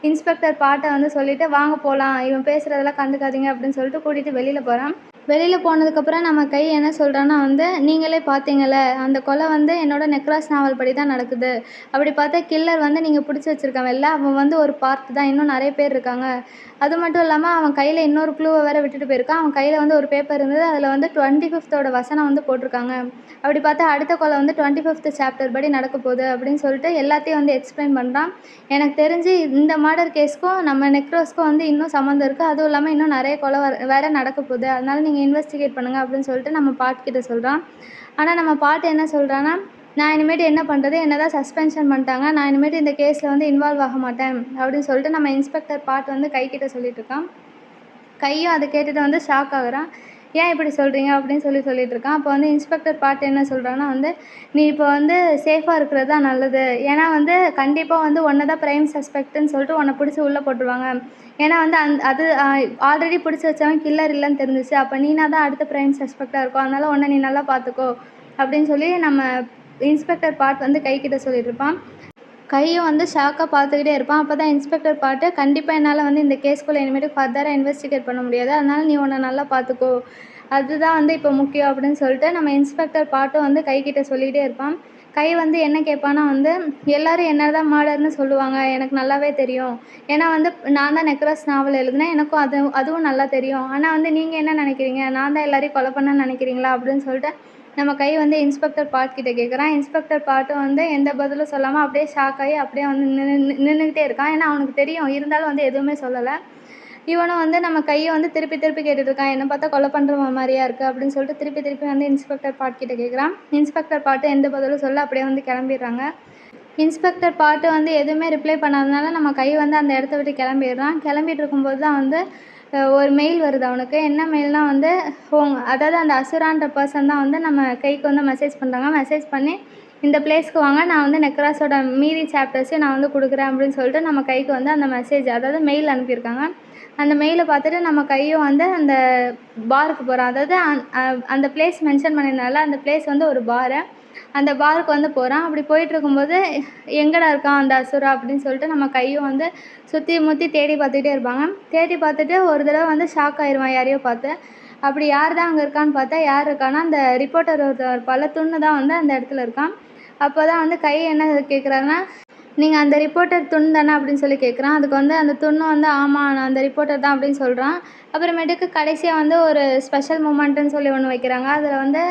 இன்ஸ்பெக்டர் பாட்டை வந்து சொல்லிவிட்டு வாங்க போகலாம், இவன் பேசுகிறதெல்லாம் கண்டுக்காதீங்க அப்படின்னு சொல்லிட்டு கூட்டிகிட்டு வெளியில் போகிறான். வெளியில் போனதுக்கப்புறம் நம்ம கை என்ன சொல்கிறான்னா வந்து, நீங்களே பார்த்தீங்கல்ல, அந்த கொலை வந்து என்னோடய நெக்ராஸ் நாவல் படி தான் நடக்குது, அப்படி பார்த்தா கில்லர் வந்து நீங்கள் பிடிச்சி வச்சுருக்கவன்ல, அவன் வந்து ஒரு பார்ட் தான், இன்னும் நிறைய பேர் இருக்காங்க, அது மட்டும் இல்லாமல் அவன் கையில் இன்னொரு க்ளூவை வேறு விட்டுட்டு போயிருக்கான். அவன் கையில் வந்து ஒரு பேப்பர் இருந்தது, அதில் வந்து 25th வசனம் வந்து போட்டிருக்காங்க, அப்படி பார்த்தா அடுத்த கொலை வந்து 25th சாப்டர் படி நடக்க போகுது அப்படின்னு சொல்லிட்டு எல்லாத்தையும் வந்து எக்ஸ்பிளைன் பண்ணுறான். எனக்கு தெரிஞ்சு இந்த மர்டர் கேஸ்க்கும் நம்ம நெக்ரோஸ்க்கும் வந்து இன்னும் சம்மந்தம் இருக்குது, அதுவும் இல்லாமல் இன்னும் நிறைய கொலை வேறு நடக்க போகுது, அதனால நீங்கள் இன்வெஸ்டிகேட் பண்ணுங்கள் அப்படின்னு சொல்லிட்டு நம்ம பாட்டுக்கிட்ட சொல்கிறான். ஆனால் நம்ம பாட்டு என்ன சொல்கிறான்னா, நான் இனிமேட்டு என்ன பண்ணுறது, என்ன தான் சஸ்பென்ஷன் பண்ணிட்டாங்க, நான் இனிமேட்டு இந்த கேஸில் வந்து இன்வால்வ் ஆக மாட்டேன் அப்படின்னு சொல்லிட்டு நம்ம இன்ஸ்பெக்டர் பாட்டு வந்து கைக்கிட்ட சொல்லிட்டு இருக்கான். கையும் அதை கேட்டுட்டு வந்து ஷாக் ஆகுறான். ஏன் இப்படி சொல்கிறீங்க அப்படின்னு சொல்லிட்டு இருக்கான். அப்போ வந்து இன்ஸ்பெக்டர் பாட்டு என்ன சொல்கிறான்னா வந்து, நீ இப்போ வந்து சேஃபாக இருக்கிறது தான் நல்லது, ஏன்னா வந்து கண்டிப்பாக வந்து உன்னை தான் ப்ரைம் சஸ்பெக்ட்டுன்னு சொல்லிட்டு உன்னை பிடிச்சி உள்ளே போட்டுருவாங்க, ஏன்னா வந்து அது ஆல்ரெடி பிடிச்சி வச்சவன் கில்லர் இல்லைன்னு தெரிஞ்சிச்சு, அப்போ நீனா தான் அடுத்த ப்ரைம் சஸ்பெக்டாக இருக்கும், அதனால் உன்னை நீ நல்லா பார்த்துக்கோ அப்படின்னு சொல்லி நம்ம இன்ஸ்பெக்டர் பாட்டு வந்து கைக்கிட்ட சொல்லிட்டு இருப்பான். கையும் வந்து ஷாக்காக பார்த்துக்கிட்டே இருப்பான். அப்போ தான் இன்ஸ்பெக்டர் பாட்டு, கண்டிப்பாக என்னால் வந்து இந்த கேஸ்குள்ளே இனிமேட்டு ஃபர்தராக இன்வெஸ்டிகேட் பண்ண முடியாது, அதனால் நீ உன்னை நல்லா பார்த்துக்கோ, அதுதான் வந்து இப்போ முக்கியம் அப்படின்னு சொல்லிட்டு நம்ம இன்ஸ்பெக்டர் பாட்டும் வந்து கைக்கிட்ட சொல்லிகிட்டே இருப்பான். கை வந்து என்ன கேட்பான்னா வந்து, எல்லோரும் என்ன தான் மர்டர்னு சொல்லுவாங்க, எனக்கு நல்லாவே தெரியும், ஏன்னா வந்து நான் தான் நெக்ராஸ் நாவல் எழுதினேன், எனக்கும் அதுவும் நல்லா தெரியும், ஆனால் வந்து நீங்கள் என்ன நினைக்கிறீங்க, நான் தான் எல்லாரையும் கொலை பண்ணேன்னு நினைக்கிறீங்களா அப்படின்னு சொல்லிட்டு நம்ம கை வந்து இன்ஸ்பெக்டர் பாட்டுக்கிட்ட கேட்குறான். இன்ஸ்பெக்டர் பாட்டும் வந்து எந்த பதிலும் சொல்லாமல் அப்படியே ஷாக் ஆகி அப்படியே வந்து நின்றுக்கிட்டே இருக்கான். ஏன்னா அவனுக்கு தெரியும், இருந்தாலும் வந்து எதுவுமே சொல்லலை. இவனும் வந்து நம்ம கையை வந்து திருப்பி திருப்பி கேட்டுட்ருக்கான், என்னை பார்த்தா கொலை பண்ணுற மாதிரியா இருக்குது அப்படின்னு சொல்லிட்டு திருப்பி திருப்பி வந்து இன்ஸ்பெக்டர் பாட்டுக்கிட்ட கேட்குறான். இன்ஸ்பெக்டர் பாட்டு எந்த பதிலும் சொல்ல அப்படியே வந்து கிளம்பிடுறாங்க. இன்ஸ்பெக்டர் பாட்டு வந்து எதுவுமே ரிப்ளை பண்ணாதனால நம்ம கை வந்து அந்த இடத்த விட்டு கிளம்பிடுறான். கிளம்பிட்டு இருக்கும்போது தான் வந்து ஒரு மெயில் வருது அவனுக்கு. என்ன மெயில்னால் வந்து அதாவது அந்த அசுரான்ற பர்சன் தான் வந்து நம்ம கைக்கு வந்து மெசேஜ் பண்ணுறாங்க. மெசேஜ் பண்ணி இந்த பிளேஸ்க்கு வாங்க, நான் வந்து நெக்ராஸோட மீதி சாப்டர்ஸையும் நான் வந்து கொடுக்குறேன் அப்படின்னு சொல்லிட்டு நம்ம கைக்கு வந்து அந்த மெசேஜ் அதாவது மெயில் அனுப்பியிருக்காங்க. அந்த மெயிலை பார்த்துட்டு நம்ம கையும் வந்து அந்த பாருக்கு போகிறான். அதாவது அந்த பிளேஸ் மென்ஷன் பண்ணியிருந்தால அந்த பிளேஸ் வந்து ஒரு பாரு, அந்த பாருக்கு வந்து போகிறான். அப்படி போயிட்டுருக்கும்போது எங்கடா இருக்கான் அந்த அசுரா அப்படின்னு சொல்லிட்டு நம்ம கையும் வந்து சுற்றி முற்றி தேடி பார்த்துக்கிட்டே இருப்பாங்க. தேடி பார்த்துட்டு ஒரு தடவை வந்து ஷாக் ஆயிடுவான் யாரையோ பார்த்து. அப்படி யார் தான் அங்கே இருக்கான்னு பார்த்தா யார் இருக்கான்னா அந்த ரிப்போர்ட்டர் ஒருத்தர் பல துண்ணு தான் வந்து அந்த இடத்துல இருக்கான். அப்போ தான் வந்து கை என்ன கேட்குறாருன்னா, நீங்கள் அந்த ரிப்போர்ட்டர் துண் தானே அப்படின்னு சொல்லி கேட்குறான். அதுக்கு வந்து அந்த துண்ணு வந்து ஆமாம் நான் அந்த ரிப்போர்ட்டர் தான் அப்படின்னு சொல்கிறான். அப்புறமேட்டுக்கு கடைசியாக வந்து ஒரு ஸ்பெஷல் மூமெண்ட்டுன்னு சொல்லி ஒன்று வைக்கிறாங்க. அதில் வந்து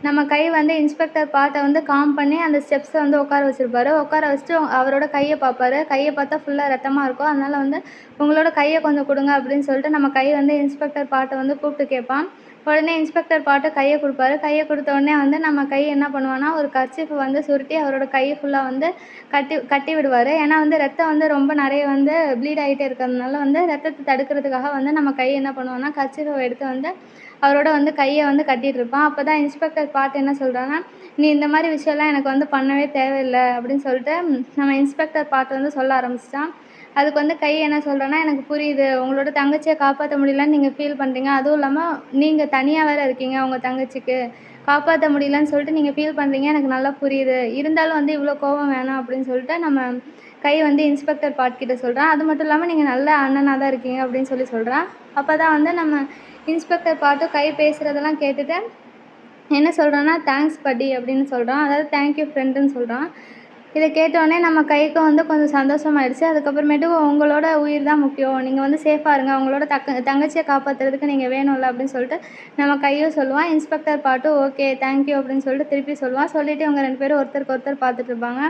நம்ம கை வந்து இன்ஸ்பெக்டர் பாட்டை வந்து காம் பண்ணி அந்த ஸ்டெப்ஸை வந்து உட்கார வச்சுருப்பாரு. உட்கார வச்சுட்டு அவரோட கையை பார்ப்பாரு. கையை பார்த்தா ஃபுல்லாக ரத்தமாக இருக்கும். அதனால் வந்து உங்களோட கையை கொஞ்சம் கொடுங்க அப்படின்னு சொல்லிட்டு நம்ம கை வந்து இன்ஸ்பெக்டர் பாட்டை வந்து கூப்பிட்டு கேட்பான். உடனே இன்ஸ்பெக்டர் பாட்டு கையை கொடுப்பாரு. கையை கொடுத்த உடனே வந்து நம்ம கை என்ன பண்ணுவான்னா ஒரு கர்ச்சீஃபை வந்து சுருட்டி அவரோட கையை ஃபுல்லாக வந்து கட்டி விடுவார். ஏன்னா வந்து ரத்தம் வந்து ரொம்ப நிறைய வந்து ப்ளீட் ஆகிட்டே இருக்கிறதுனால வந்து ரத்தத்தை தடுக்கிறதுக்காக வந்து நம்ம கை என்ன பண்ணுவோன்னா கர்ச்சீஃபை எடுத்து வந்து அவரோட வந்து கையை வந்து கட்டிகிட்டு இருப்பான். அப்போ தான் இன்ஸ்பெக்டர் பாட்டு என்ன சொல்கிறான்னா, நீ இந்த மாதிரி விஷயம்லாம் எனக்கு வந்து பண்ணவே தேவையில்லை அப்படின்னு சொல்லிட்டு நம்ம இன்ஸ்பெக்டர் பாட்டு வந்து சொல்ல ஆரம்பிச்சிட்டான். அதுக்கு வந்து கை என்ன சொல்கிறேன்னா, எனக்கு புரியுது உங்களோட தங்கச்சியை காப்பாற்ற முடியலன்னு நீங்கள் ஃபீல் பண்ணுறீங்க, அதுவும் இல்லாமல் நீங்கள் தனியாக வேறு இருக்கீங்க, உங்கள் தங்கச்சிக்கு காப்பாற்ற முடியலன்னு சொல்லிட்டு நீங்கள் ஃபீல் பண்ணுறீங்க, எனக்கு நல்லா புரியுது, இருந்தாலும் வந்து இவ்வளோ கோபம் வேணாம் அப்படின்னு சொல்லிட்டு நம்ம கை வந்து இன்ஸ்பெக்டர் பாட்கிட்ட சொல்கிறான். அது மட்டும் இல்லாமல் நீங்கள் நல்ல அண்ணனாக தான் இருக்கீங்க அப்படின்னு சொல்கிறான். அப்போ தான் வந்து நம்ம இன்ஸ்பெக்டர் பாட்டு கை பேசுகிறதெல்லாம் கேட்டுட்டு என்ன சொல்கிறான்னா, தேங்க்ஸ் பட்டி அப்படின்னு சொல்கிறான், அதாவது தேங்க்யூ ஃப்ரெண்டுன்னு சொல்கிறான். இதை கேட்டோடனே நம்ம கைக்கும் வந்து கொஞ்சம் சந்தோஷமாயிடுச்சு. அதுக்கப்புறமேட்டு உங்களோட உயிர் தான் முக்கியம், நீங்கள் வந்து சேஃபாக இருங்க, உங்களோட தங்கச்சியை காப்பாற்றுறதுக்கு நீங்கள் வேணும்ல அப்படின்னு சொல்லிட்டு நம்ம கையும் சொல்லுவான். இன்ஸ்பெக்டர் பாட்டு ஓகே தேங்க்யூ அப்படின்னு சொல்லிட்டு திருப்பி சொல்லுவான். சொல்லிவிட்டு இவங்க 2 பேரும் ஒருத்தருக்கு ஒருத்தர் பார்த்துட்டு இருப்பாங்க.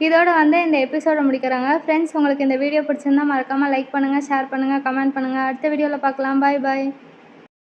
இதோட வந்து இந்த எபிசோட முடிக்கிறாங்க. ஃப்ரெண்ட்ஸ் உங்களுக்கு இந்த வீடியோ பிடிச்சிருந்தா மறக்காமல் லைக் பண்ணுங்கள், ஷேர் பண்ணுங்கள், கமெண்ட் பண்ணுங்கள். அடுத்த வீடியோவில் பார்க்கலாம். பாய் பாய்.